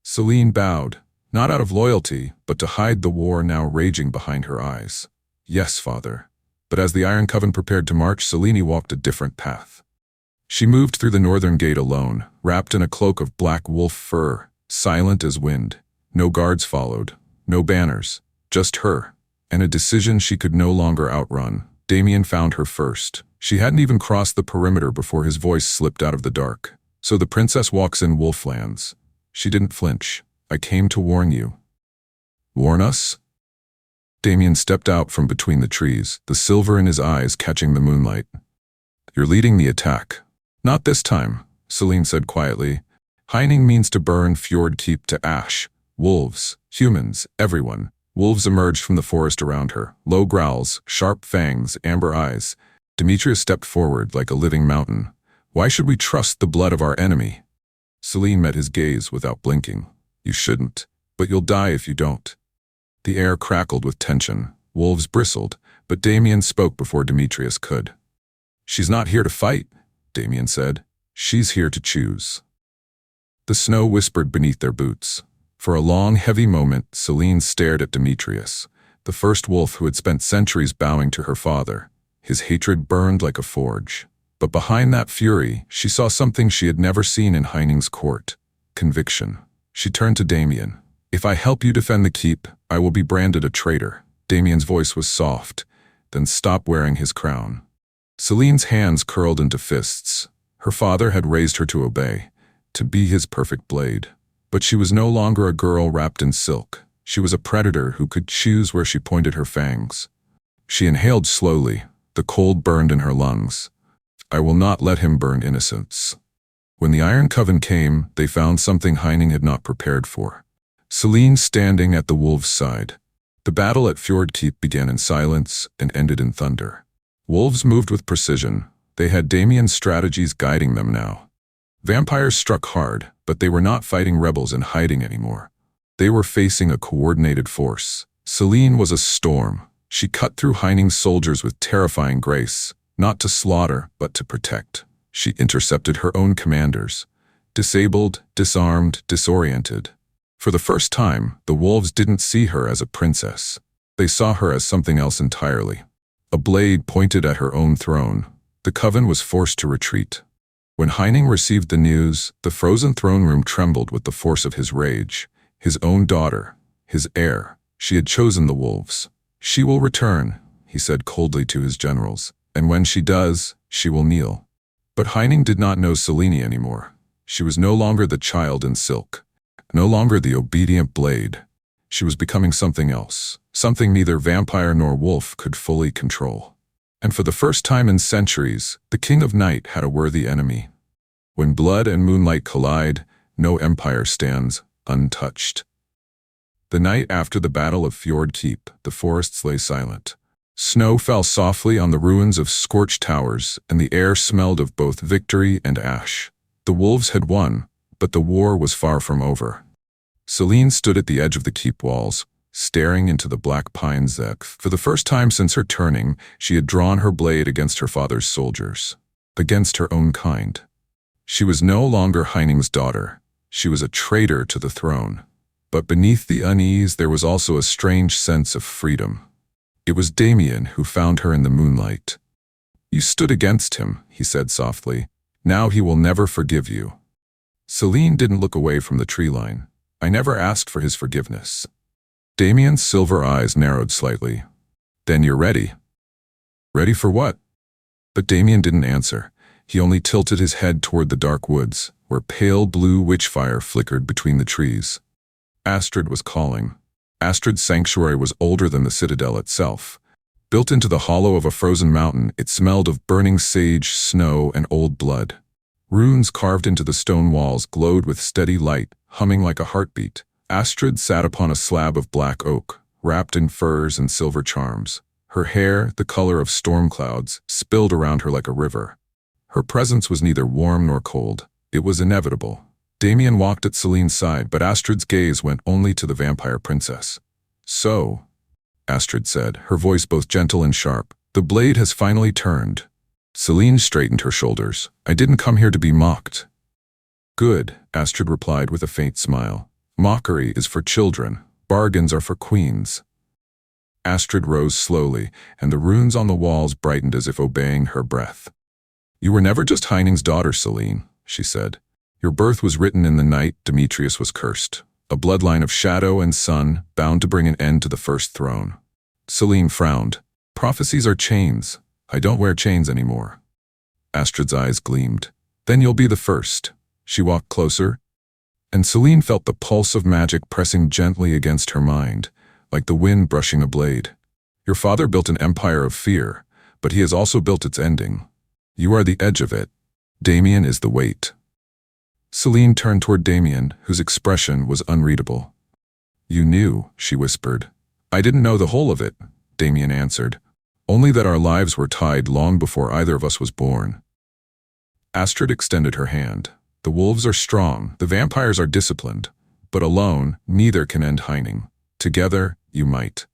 Selene bowed, not out of loyalty, but to hide the war now raging behind her eyes. Yes, father. But as the Iron Coven prepared to march, Selene walked a different path. She moved through the northern gate alone, wrapped in a cloak of black wolf fur, silent as wind. No guards followed, no banners, just her, and a decision she could no longer outrun. Damien found her first. She hadn't even crossed the perimeter before his voice slipped out of the dark. So the princess walks in Wolflands. She didn't flinch. I came to warn you. Warn us? Damien stepped out from between the trees, the silver in his eyes catching the moonlight. You're leading the attack. Not this time, Selene said quietly. Heining means to burn Fjord Keep to ash. Wolves, humans, everyone. Wolves emerged from the forest around her. Low growls, sharp fangs, amber eyes. Demetrius stepped forward like a living mountain. Why should we trust the blood of our enemy? Selene met his gaze without blinking. You shouldn't, but you'll die if you don't. The air crackled with tension. Wolves bristled, but Damien spoke before Demetrius could. She's not here to fight, Damien said. She's here to choose. The snow whispered beneath their boots. For a long, heavy moment, Selene stared at Demetrius, the first wolf who had spent centuries bowing to her father. His hatred burned like a forge. But behind that fury, she saw something she had never seen in Heining's court. Conviction. She turned to Damien. If I help you defend the keep, I will be branded a traitor. Damien's voice was soft. Then stop wearing his crown. Selene's hands curled into fists. Her father had raised her to obey, to be his perfect blade. But she was no longer a girl wrapped in silk. She was a predator who could choose where she pointed her fangs. She inhaled slowly. The cold burned in her lungs. I will not let him burn innocence. When the Iron Coven came, they found something Heining had not prepared for. Selene standing at the wolves' side. The battle at Fjord Keep began in silence and ended in thunder. Wolves moved with precision. They had Damien's strategies guiding them now. Vampires struck hard, but they were not fighting rebels in hiding anymore. They were facing a coordinated force. Selene was a storm. She cut through Heining's soldiers with terrifying grace, not to slaughter, but to protect. She intercepted her own commanders. Disabled, disarmed, disoriented. For the first time, the wolves didn't see her as a princess. They saw her as something else entirely. A blade pointed at her own throne. The coven was forced to retreat. When Heining received the news, the frozen throne room trembled with the force of his rage. His own daughter, his heir. She had chosen the wolves. She will return, he said coldly to his generals, and when she does, she will kneel. But Heining did not know Selene anymore. She was no longer the child in silk, no longer the obedient blade. She was becoming something else, something neither vampire nor wolf could fully control. And for the first time in centuries, the King of Night had a worthy enemy. When blood and moonlight collide, no empire stands untouched. The night after the Battle of Fjord Keep, the forests lay silent. Snow fell softly on the ruins of scorched towers, and the air smelled of both victory and ash. The wolves had won, but the war was far from over. Selene stood at the edge of the keep walls, staring into the black pines that, for the first time since her turning, she had drawn her blade against her father's soldiers, against her own kind. She was no longer Heining's daughter. She was a traitor to the throne. But beneath the unease there was also a strange sense of freedom. It was Damien who found her in the moonlight. "You stood against him," he said softly. "Now he will never forgive you." Selene didn't look away from the tree line. "I never asked for his forgiveness." Damien's silver eyes narrowed slightly. "Then you're ready." "Ready for what?" But Damien didn't answer. He only tilted his head toward the dark woods, where pale blue witchfire flickered between the trees. Astrid was calling. Astrid's sanctuary was older than the citadel itself. Built into the hollow of a frozen mountain, it smelled of burning sage, snow, and old blood. Runes carved into the stone walls glowed with steady light, humming like a heartbeat. Astrid sat upon a slab of black oak, wrapped in furs and silver charms. Her hair, the color of storm clouds, spilled around her like a river. Her presence was neither warm nor cold. It was inevitable. Damien walked at Selene's side, but Astrid's gaze went only to the vampire princess. "So," Astrid said, her voice both gentle and sharp, "the blade has finally turned." Selene straightened her shoulders. "I didn't come here to be mocked." "Good," Astrid replied with a faint smile. "Mockery is for children. Bargains are for queens." Astrid rose slowly, and the runes on the walls brightened as if obeying her breath. "You were never just Heining's daughter, Selene," she said. "Your birth was written in the night Demetrius was cursed. A bloodline of shadow and sun, bound to bring an end to the first throne." Selene frowned. "Prophecies are chains. I don't wear chains anymore." Astrid's eyes gleamed. "Then you'll be the first." She walked closer, and Selene felt the pulse of magic pressing gently against her mind, like the wind brushing a blade. "Your father built an empire of fear, but he has also built its ending. You are the edge of it. Damien is the weight." Selene turned toward Damien, whose expression was unreadable. "You knew," she whispered. "I didn't know the whole of it," Damien answered. "Only that our lives were tied long before either of us was born." Astrid extended her hand. "The wolves are strong, the vampires are disciplined, but alone, neither can end Heining. Together, you might."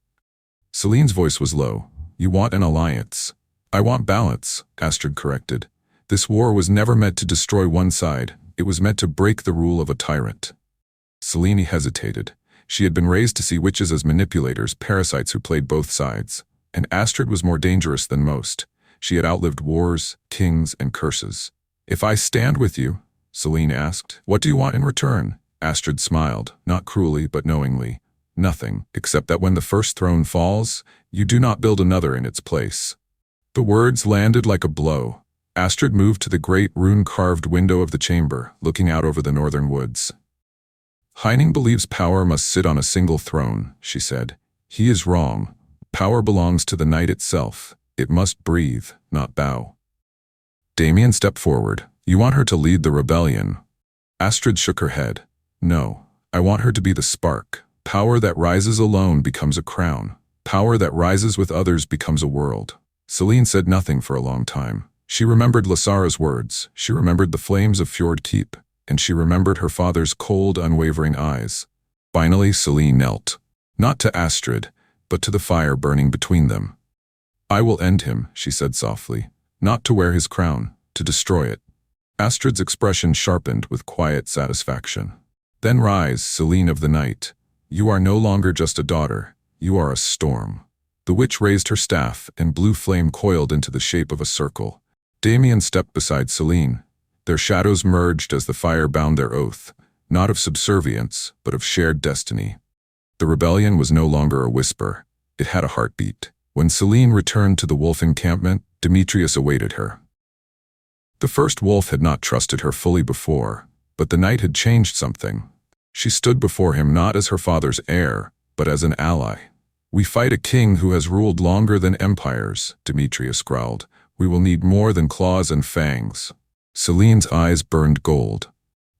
Selene's voice was low. "You want an alliance." "I want balance," Astrid corrected. "This war was never meant to destroy one side. It was meant to break the rule of a tyrant." Selene hesitated. She had been raised to see witches as manipulators, parasites who played both sides. And Astrid was more dangerous than most. She had outlived wars, kings, and curses. "If I stand with you," Selene asked, "what do you want in return?" Astrid smiled, not cruelly but knowingly. "Nothing, except that when the first throne falls, you do not build another in its place." The words landed like a blow. Astrid moved to the great rune-carved window of the chamber, looking out over the northern woods. "Heining believes power must sit on a single throne," she said. "He is wrong. Power belongs to the night itself. It must breathe, not bow." Damien stepped forward. "You want her to lead the rebellion?" Astrid shook her head. "No, I want her to be the spark. Power that rises alone becomes a crown. Power that rises with others becomes a world. Selene said nothing for a long time. She remembered Lysara's words. She remembered the flames of Fjord Keep. And she remembered her father's cold, unwavering eyes. Finally, Selene knelt. Not to Astrid, but to the fire burning between them. I will end him, she said softly. Not to wear his crown, to destroy it. Astrid's expression sharpened with quiet satisfaction. Then rise, Selene of the night. You are no longer just a daughter. You are a storm. The witch raised her staff, and blue flame coiled into the shape of a circle. Damien stepped beside Selene. Their shadows merged as the fire bound their oath, not of subservience, but of shared destiny. The rebellion was no longer a whisper. It had a heartbeat. When Selene returned to the wolf encampment, Demetrius awaited her. The first wolf had not trusted her fully before, but the night had changed something. She stood before him not as her father's heir, but as an ally. We fight a king who has ruled longer than empires, Demetrius growled. We will need more than claws and fangs. Selene's eyes burned gold.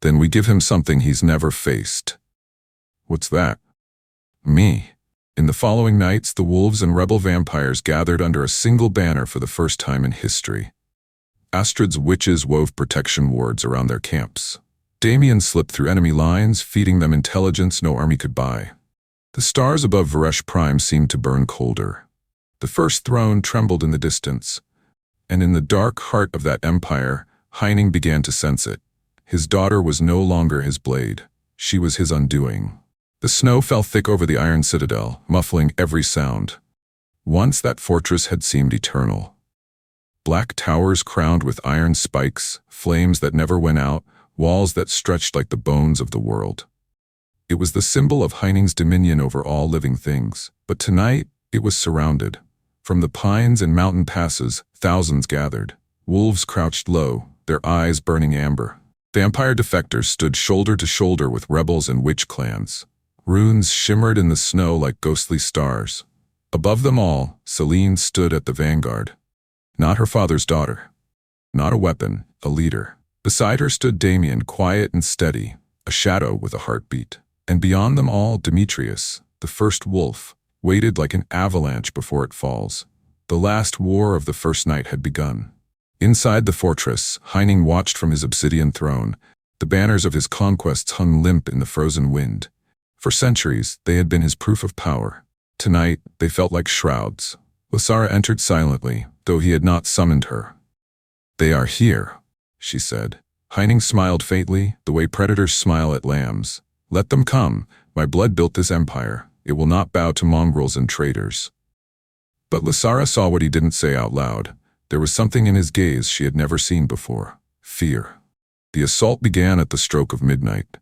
Then we give him something he's never faced. What's that? Me. In the following nights, the wolves and rebel vampires gathered under a single banner for the first time in history. Astrid's witches wove protection wards around their camps. Damien slipped through enemy lines, feeding them intelligence no army could buy. The stars above Varesh Prime seemed to burn colder. The first throne trembled in the distance, and in the dark heart of that empire, Heining began to sense it. His daughter was no longer his blade. She was his undoing. The snow fell thick over the iron citadel, muffling every sound. Once that fortress had seemed eternal. Black towers crowned with iron spikes, flames that never went out, walls that stretched like the bones of the world. It was the symbol of Heining's dominion over all living things, but tonight it was surrounded. From the pines and mountain passes, thousands gathered. Wolves crouched low, their eyes burning amber. Vampire defectors stood shoulder to shoulder with rebels and witch clans. Runes shimmered in the snow like ghostly stars. Above them all, Selene stood at the vanguard. Not her father's daughter. Not a weapon, a leader. Beside her stood Damien, quiet and steady, a shadow with a heartbeat. And beyond them all, Demetrius, the first wolf, waited like an avalanche before it falls. The last war of the first night had begun. Inside the fortress, Heining watched from his obsidian throne. The banners of his conquests hung limp in the frozen wind. For centuries, they had been his proof of power. Tonight, they felt like shrouds. Lysara entered silently, though he had not summoned her. They are here, she said. Heining smiled faintly, the way predators smile at lambs. Let them come. My blood built this empire. It will not bow to mongrels and traitors. But Lysara saw what he didn't say out loud. There was something in his gaze she had never seen before. Fear. The assault began at the stroke of midnight.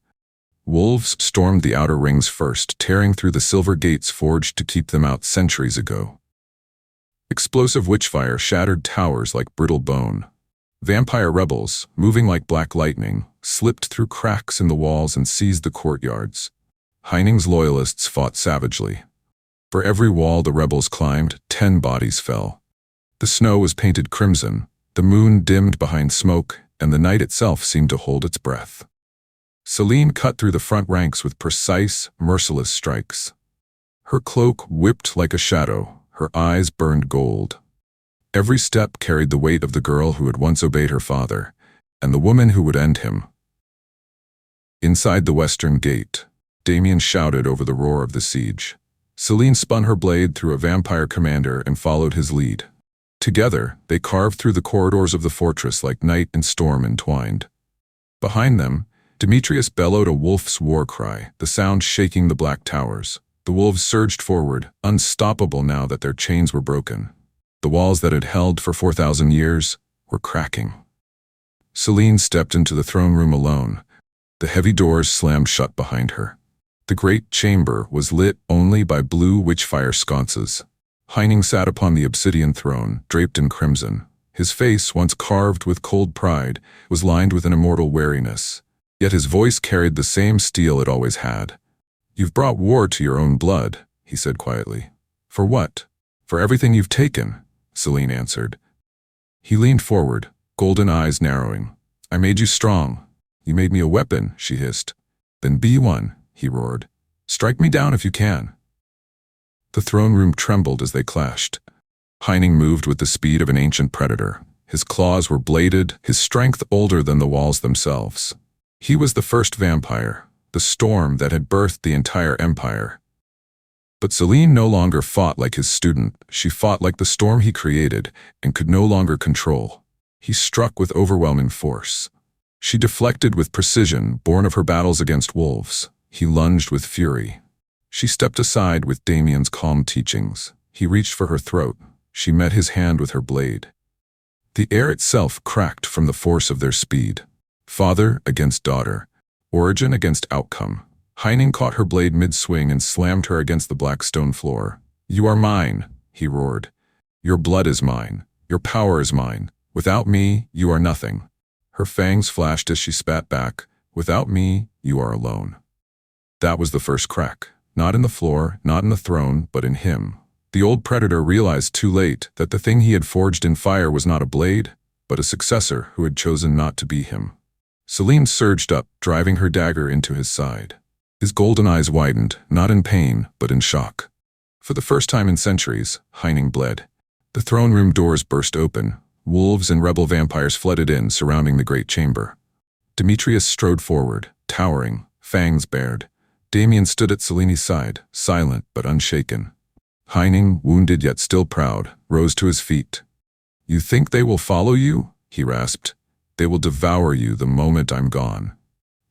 Wolves stormed the outer rings first, tearing through the silver gates forged to keep them out centuries ago. Explosive witchfire shattered towers like brittle bone. Vampire rebels, moving like black lightning, slipped through cracks in the walls and seized the courtyards. Heining's loyalists fought savagely. For every wall the rebels climbed, 10 bodies fell. The snow was painted crimson, the moon dimmed behind smoke, and the night itself seemed to hold its breath. Selene cut through the front ranks with precise, merciless strikes. Her cloak whipped like a shadow, her eyes burned gold. Every step carried the weight of the girl who had once obeyed her father, and the woman who would end him. Inside the western gate, Damien shouted over the roar of the siege. Selene spun her blade through a vampire commander and followed his lead. Together, they carved through the corridors of the fortress like night and storm entwined. Behind them, Demetrius bellowed a wolf's war cry, the sound shaking the black towers. The wolves surged forward, unstoppable now that their chains were broken. The walls that had held for 4,000 years were cracking. Selene stepped into the throne room alone. The heavy doors slammed shut behind her. The great chamber was lit only by blue witchfire sconces. Heining sat upon the obsidian throne, draped in crimson. His face, once carved with cold pride, was lined with an immortal wariness. Yet his voice carried the same steel it always had. "You've brought war to your own blood," he said quietly. "For what?" "For everything you've taken," Selene answered. He leaned forward, golden eyes narrowing. "I made you strong. You made me a weapon," she hissed. "Then be one. he roared. "Strike me down if you can." The throne room trembled as they clashed. Heining moved with the speed of an ancient predator. His claws were bladed, his strength older than the walls themselves. He was the first vampire, the storm that had birthed the entire empire. But Selene no longer fought like his student. She fought like the storm he created and could no longer control. He struck with overwhelming force. She deflected with precision, born of her battles against wolves. He lunged with fury. She stepped aside with Damien's calm teachings. He reached for her throat. She met his hand with her blade. The air itself cracked from the force of their speed. Father against daughter. Origin against outcome. Heining caught her blade mid-swing and slammed her against the black stone floor. "You are mine," he roared. "Your blood is mine. Your power is mine. Without me, you are nothing." Her fangs flashed as she spat back. "Without me, you are alone." That was the first crack. Not in the floor, not in the throne, but in him. The old predator realized too late that the thing he had forged in fire was not a blade, but a successor who had chosen not to be him. Selene surged up, driving her dagger into his side. His golden eyes widened, not in pain, but in shock. For the first time in centuries, Heining bled. The throne room doors burst open. Wolves and rebel vampires flooded in, surrounding the great chamber. Demetrius strode forward, towering, fangs bared. Damien stood at Selene's side, silent but unshaken. Heining, wounded yet still proud, rose to his feet. "You think they will follow you?" he rasped. "They will devour you the moment I'm gone."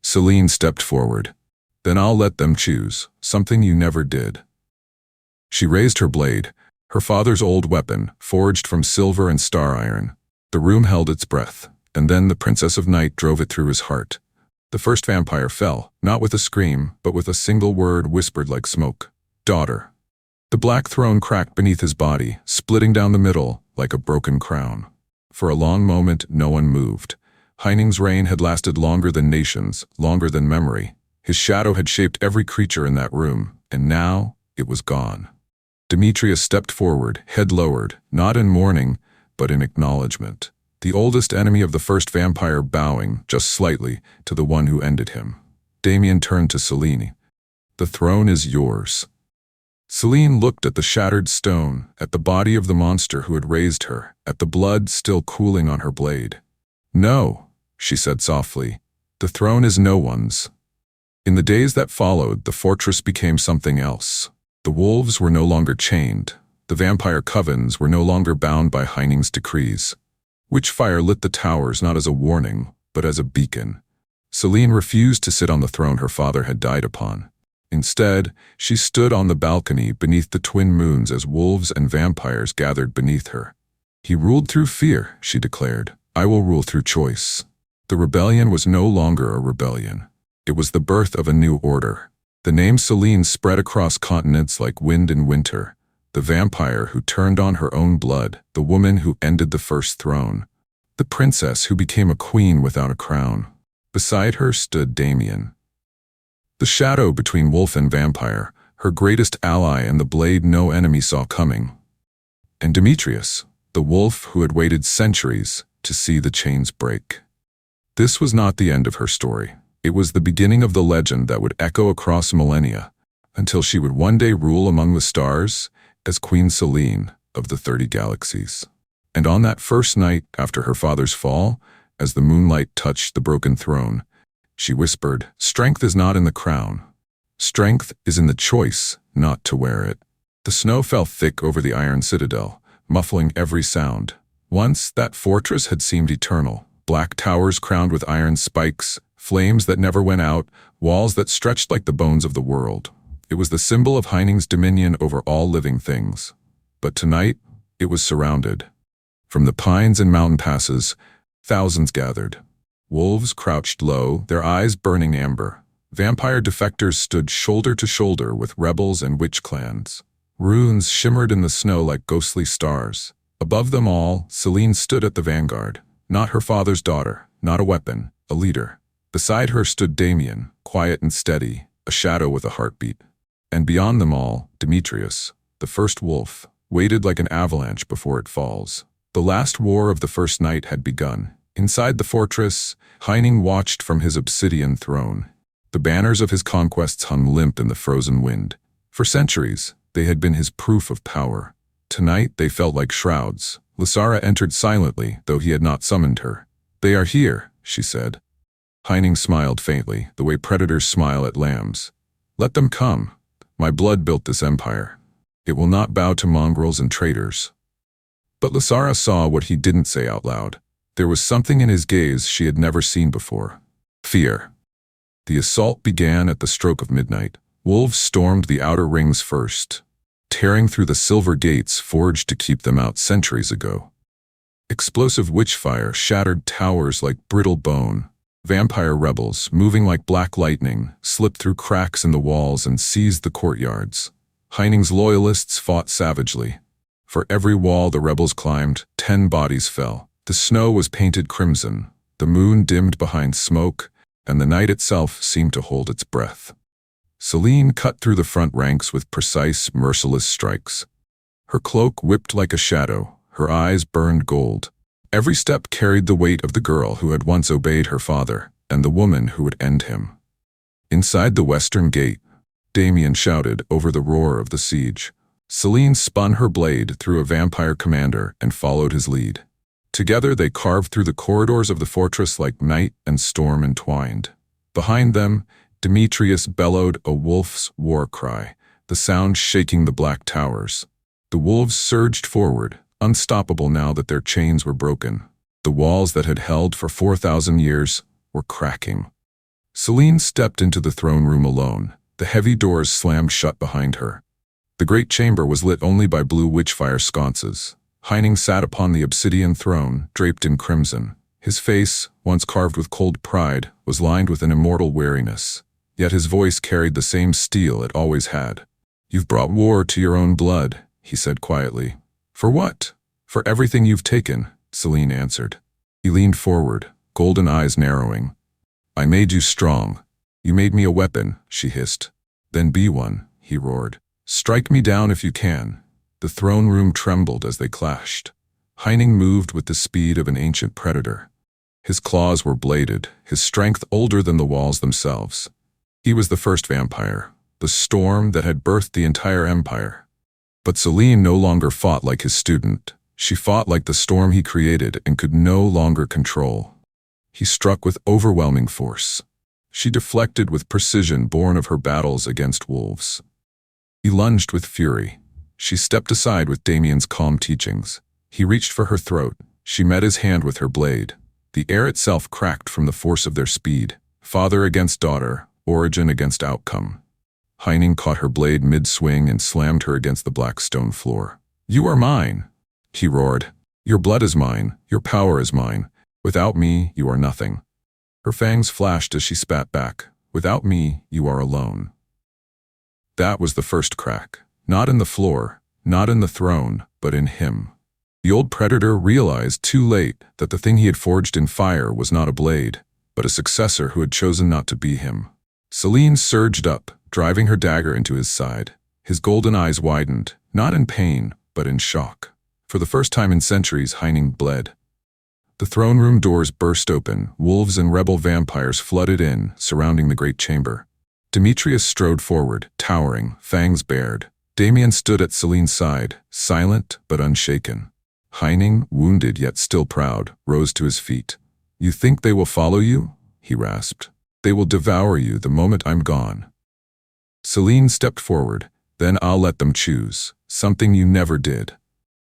Selene stepped forward. "Then I'll let them choose, something you never did." She raised her blade, her father's old weapon, forged from silver and star iron. The room held its breath, and then the Princess of Night drove it through his heart. The first vampire fell, not with a scream, but with a single word whispered like smoke. "Daughter." The black throne cracked beneath his body, splitting down the middle like a broken crown. For a long moment, no one moved. Heining's reign had lasted longer than nations, longer than memory. His shadow had shaped every creature in that room, and now it was gone. Demetrius stepped forward, head lowered, not in mourning, but in acknowledgement. The oldest enemy of the first vampire bowing, just slightly, to the one who ended him. Damien turned to Selene. "The throne is yours." Selene looked at the shattered stone, at the body of the monster who had raised her, at the blood still cooling on her blade. "No," she said softly, "the throne is no one's." In the days that followed, the fortress became something else. The wolves were no longer chained. The vampire covens were no longer bound by Heining's decrees. Witchfire lit the towers not as a warning, but as a beacon. Selene refused to sit on the throne her father had died upon. Instead, she stood on the balcony beneath the twin moons as wolves and vampires gathered beneath her. "He ruled through fear," she declared. "I will rule through choice." The rebellion was no longer a rebellion. It was the birth of a new order. The name Selene spread across continents like wind in winter. The vampire who turned on her own blood, the woman who ended the first throne, the princess who became a queen without a crown. Beside her stood Damien. The shadow between wolf and vampire, her greatest ally and the blade no enemy saw coming. And Demetrius, the wolf who had waited centuries to see the chains break. This was not the end of her story. It was the beginning of the legend that would echo across millennia, until she would one day rule among the stars as Queen Selene of the 30 galaxies. And on that first night after her father's fall, as the moonlight touched the broken throne, she whispered, "Strength is not in the crown. Strength is in the choice not to wear it." The snow fell thick over the iron citadel, muffling every sound. Once that fortress had seemed eternal. Black towers crowned with iron spikes, flames that never went out, walls that stretched like the bones of the world. It was the symbol of Heining's dominion over all living things. But tonight, it was surrounded. From the pines and mountain passes, thousands gathered. Wolves crouched low, their eyes burning amber. Vampire defectors stood shoulder to shoulder with rebels and witch clans. Runes shimmered in the snow like ghostly stars. Above them all, Selene stood at the vanguard. Not her father's daughter, not a weapon, a leader. Beside her stood Damien, quiet and steady, a shadow with a heartbeat. And beyond them all, Demetrius, the first wolf, waited like an avalanche before it falls. The last war of the first night had begun. Inside the fortress, Heining watched from his obsidian throne. The banners of his conquests hung limp in the frozen wind. For centuries, they had been his proof of power. Tonight, they felt like shrouds. Lysara entered silently, though he had not summoned her. "They are here," she said. Heining smiled faintly, the way predators smile at lambs. "Let them come. My blood built this empire. It will not bow to mongrels and traitors." But Lysara saw what he didn't say out loud. There was something in his gaze she had never seen before. Fear. The assault began at the stroke of midnight. Wolves stormed the outer rings first, tearing through the silver gates forged to keep them out centuries ago. Explosive witchfire shattered towers like brittle bone. Vampire rebels, moving like black lightning, slipped through cracks in the walls and seized the courtyards. Heining's loyalists fought savagely. For every wall the rebels climbed, 10 bodies fell. The snow was painted crimson, the moon dimmed behind smoke, and the night itself seemed to hold its breath. Selene cut through the front ranks with precise, merciless strikes. Her cloak whipped like a shadow, her eyes burned gold. Every step carried the weight of the girl who had once obeyed her father, and the woman who would end him. Inside the western gate, Damien shouted over the roar of the siege. Selene spun her blade through a vampire commander and followed his lead. Together they carved through the corridors of the fortress like night and storm entwined. Behind them, Demetrius bellowed a wolf's war cry, the sound shaking the black towers. The wolves surged forward, unstoppable now that their chains were broken. The walls that had held for 4,000 years were cracking. Selene stepped into the throne room alone. The heavy doors slammed shut behind her. The great chamber was lit only by blue witchfire sconces. Heining sat upon the obsidian throne, draped in crimson. His face, once carved with cold pride, was lined with an immortal wariness. Yet his voice carried the same steel it always had. "You've brought war to your own blood," he said quietly. "For what?" "For everything you've taken," Selene answered. He leaned forward, golden eyes narrowing. "I made you strong. You made me a weapon," she hissed. "Then be one," he roared. "Strike me down if you can." The throne room trembled as they clashed. Heining moved with the speed of an ancient predator. His claws were bladed, his strength older than the walls themselves. He was the first vampire, the storm that had birthed the entire empire. But Selene no longer fought like his student. She fought like the storm he created and could no longer control. He struck with overwhelming force. She deflected with precision born of her battles against wolves. He lunged with fury. She stepped aside with Damien's calm teachings. He reached for her throat. She met his hand with her blade. The air itself cracked from the force of their speed. Father against daughter, origin against outcome. Heining caught her blade mid-swing and slammed her against the black stone floor. "You are mine," he roared. "Your blood is mine. Your power is mine. Without me, you are nothing." Her fangs flashed as she spat back. "Without me, you are alone." That was the first crack. Not in the floor, not in the throne, but in him. The old predator realized too late that the thing he had forged in fire was not a blade, but a successor who had chosen not to be him. Selene surged up, driving her dagger into his side. His golden eyes widened, not in pain, but in shock. For the first time in centuries, Heining bled. The throne room doors burst open, wolves and rebel vampires flooded in, surrounding the great chamber. Demetrius strode forward, towering, fangs bared. Damien stood at Selene's side, silent but unshaken. Heining, wounded yet still proud, rose to his feet. "You think they will follow you?" he rasped. "They will devour you the moment I'm gone." Selene stepped forward. "Then I'll let them choose, something you never did."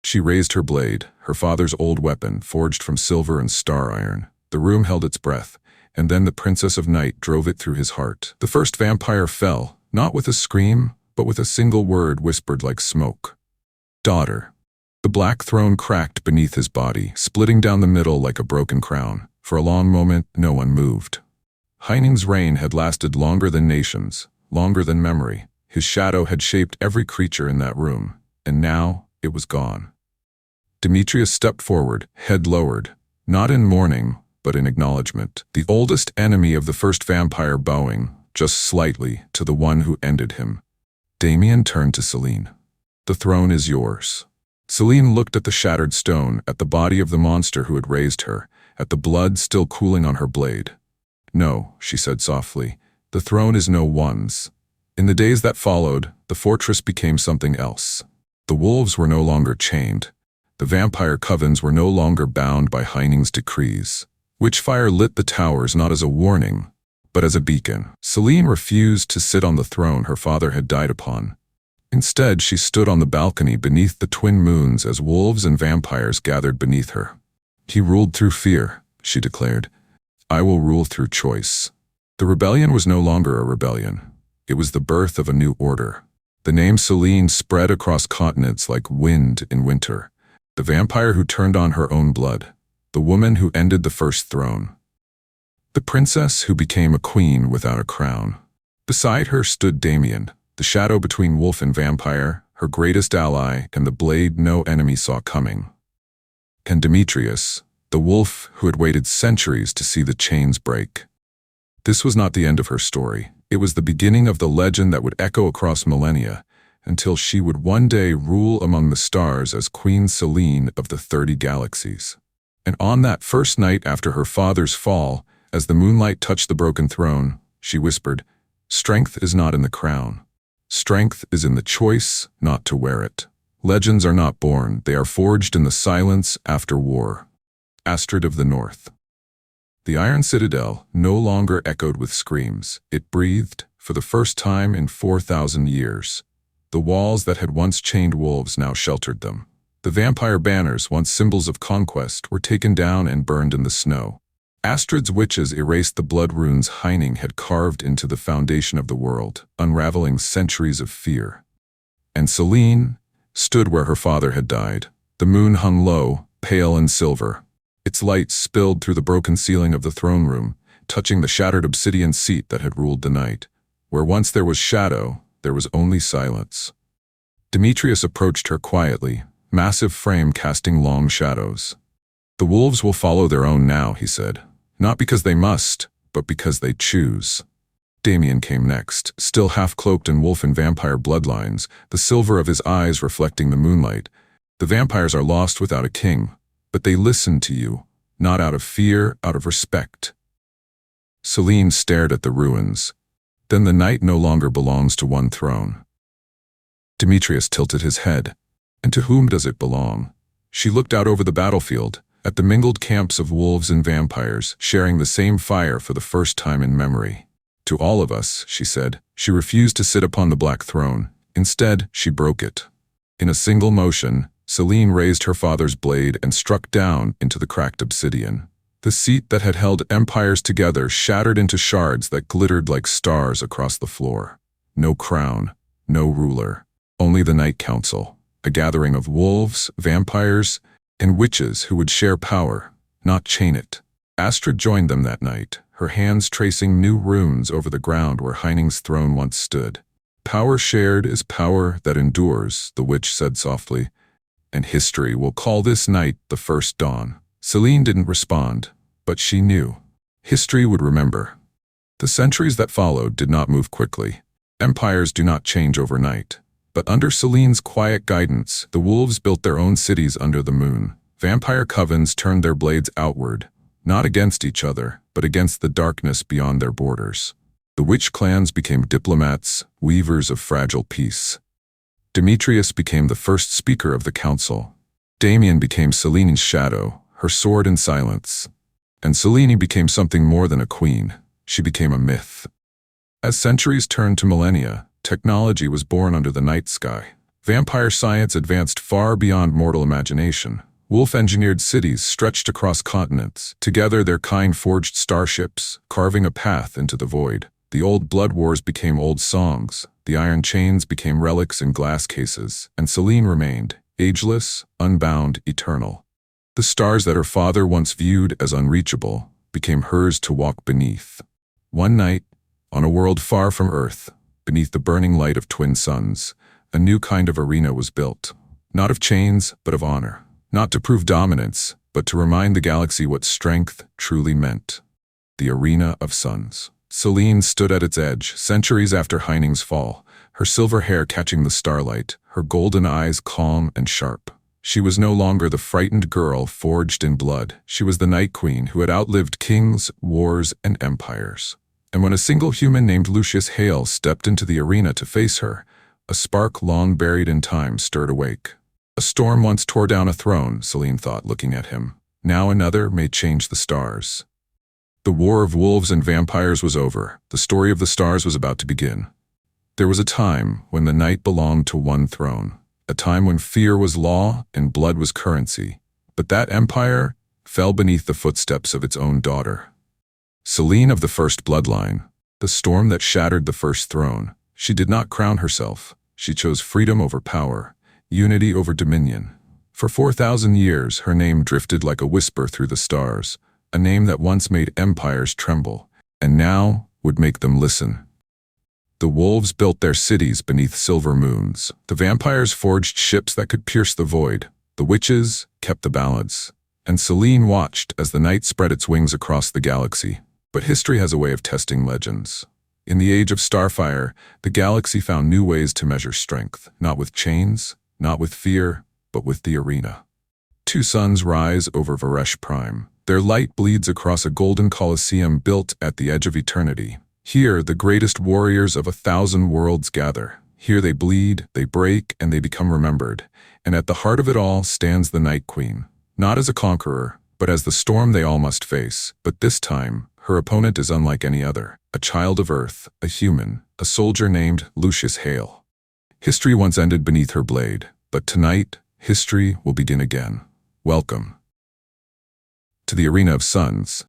She raised her blade, her father's old weapon, forged from silver and star iron. The room held its breath, and then the Princess of Night drove it through his heart. The first vampire fell, not with a scream, but with a single word whispered like smoke. "Daughter." The black throne cracked beneath his body, splitting down the middle like a broken crown. For a long moment, no one moved. Heining's reign had lasted longer than nations, longer than memory. His shadow had shaped every creature in that room, and now it was gone. Demetrius stepped forward, head lowered, not in mourning, but in acknowledgement. The oldest enemy of the first vampire bowing, just slightly, to the one who ended him. Damien turned to Selene. "The throne is yours." Selene looked at the shattered stone, at the body of the monster who had raised her, at the blood still cooling on her blade. "No," she said softly, The throne is no one's. In the days that followed, the fortress became something else. The wolves were no longer chained. The vampire covens were no longer bound by Heining's decrees. Witchfire lit the towers not as a warning, but as a beacon. Selene refused to sit on the throne her father had died upon. Instead, she stood on the balcony beneath the twin moons as wolves and vampires gathered beneath her. "He ruled through fear," she declared. "I will rule through choice." The rebellion was no longer a rebellion. It was the birth of a new order. The name Selene spread across continents like wind in winter. The vampire who turned on her own blood. The woman who ended the first throne. The princess who became a queen without a crown. Beside her stood Damien, the shadow between wolf and vampire, her greatest ally and the blade no enemy saw coming. And Demetrius, the wolf who had waited centuries to see the chains break. This was not the end of her story. It was the beginning of the legend that would echo across millennia, until she would one day rule among the stars as Queen Selene of the 30 galaxies. And on that first night after her father's fall, as the moonlight touched the broken throne, she whispered, "Strength is not in the crown. Strength is in the choice not to wear it. Legends are not born, they are forged in the silence after war." Astrid of the North. The Iron Citadel no longer echoed with screams. It breathed, for the first time in 4,000 years. The walls that had once chained wolves now sheltered them. The vampire banners, once symbols of conquest, were taken down and burned in the snow. Astrid's witches erased the blood runes Heining had carved into the foundation of the world, unraveling centuries of fear. And Selene stood where her father had died. The moon hung low, pale and silver. Its light spilled through the broken ceiling of the throne room, touching the shattered obsidian seat that had ruled the night. Where once there was shadow, there was only silence. Demetrius approached her quietly, massive frame casting long shadows. "The wolves will follow their own now," he said. "Not because they must, but because they choose." Damien came next, still half-cloaked in wolf and vampire bloodlines, the silver of his eyes reflecting the moonlight. "The vampires are lost without a king, but they listen to you, not out of fear, out of respect." Selene stared at the ruins. "Then the night no longer belongs to one throne." Demetrius tilted his head. "And to whom does it belong?" She looked out over the battlefield, at the mingled camps of wolves and vampires, sharing the same fire for the first time in memory. "To all of us," she said. She refused to sit upon the black throne. Instead, she broke it. In a single motion, Selene raised her father's blade and struck down into the cracked obsidian. The seat that had held empires together shattered into shards that glittered like stars across the floor. No crown, no ruler, only the Night Council, a gathering of wolves, vampires, and witches who would share power, not chain it. Astrid joined them that night, her hands tracing new runes over the ground where Heining's throne once stood. "Power shared is power that endures," the witch said softly, "and history will call this night the first dawn." Selene didn't respond, but she knew. History would remember. The centuries that followed did not move quickly. Empires do not change overnight. But under Selene's quiet guidance, the wolves built their own cities under the moon. Vampire covens turned their blades outward, not against each other, but against the darkness beyond their borders. The witch clans became diplomats, weavers of fragile peace. Demetrius became the first speaker of the council. Damien became Selene's shadow, her sword in silence. And Selene became something more than a queen. She became a myth. As centuries turned to millennia, technology was born under the night sky. Vampire science advanced far beyond mortal imagination. Wolf-engineered cities stretched across continents. Together their kind forged starships, carving a path into the void. The old blood wars became old songs. The iron chains became relics in glass cases. And Selene remained, ageless, unbound, eternal. The stars that her father once viewed as unreachable became hers to walk beneath. One night, on a world far from Earth, beneath the burning light of twin suns, a new kind of arena was built. Not of chains, but of honor. Not to prove dominance, but to remind the galaxy what strength truly meant. The Arena of Suns. Selene stood at its edge, centuries after Heining's fall, her silver hair catching the starlight, her golden eyes calm and sharp. She was no longer the frightened girl forged in blood. She was the Night Queen who had outlived kings, wars, and empires. And when a single human named Lucius Hale stepped into the arena to face her, a spark long buried in time stirred awake. A storm once tore down a throne, Selene thought, looking at him. Now another may change the stars. The war of wolves and vampires was over. The story of the stars was about to begin. There was a time when the night belonged to one throne, a time when fear was law and blood was currency. But that empire fell beneath the footsteps of its own daughter. Selene of the first bloodline, the storm that shattered the first throne. She did not crown herself. She chose freedom over power, unity over dominion. For 4,000 years, her name drifted like a whisper through the stars, a name that once made empires tremble, and now would make them listen. The wolves built their cities beneath silver moons. The vampires forged ships that could pierce the void. The witches kept the balance. And Selene watched as the night spread its wings across the galaxy. But history has a way of testing legends. In the age of Starfire, the galaxy found new ways to measure strength, not with chains, not with fear, but with the arena. Two suns rise over Varesh Prime. Their light bleeds across a golden coliseum built at the edge of eternity. Here, the greatest warriors of 1,000 worlds gather. Here they bleed, they break, and they become remembered. And at the heart of it all stands the Night Queen. Not as a conqueror, but as the storm they all must face. But this time, her opponent is unlike any other. A child of Earth, a human, a soldier named Lucius Hale. History once ended beneath her blade, but tonight, history will begin again. Welcome to the Arena of Suns.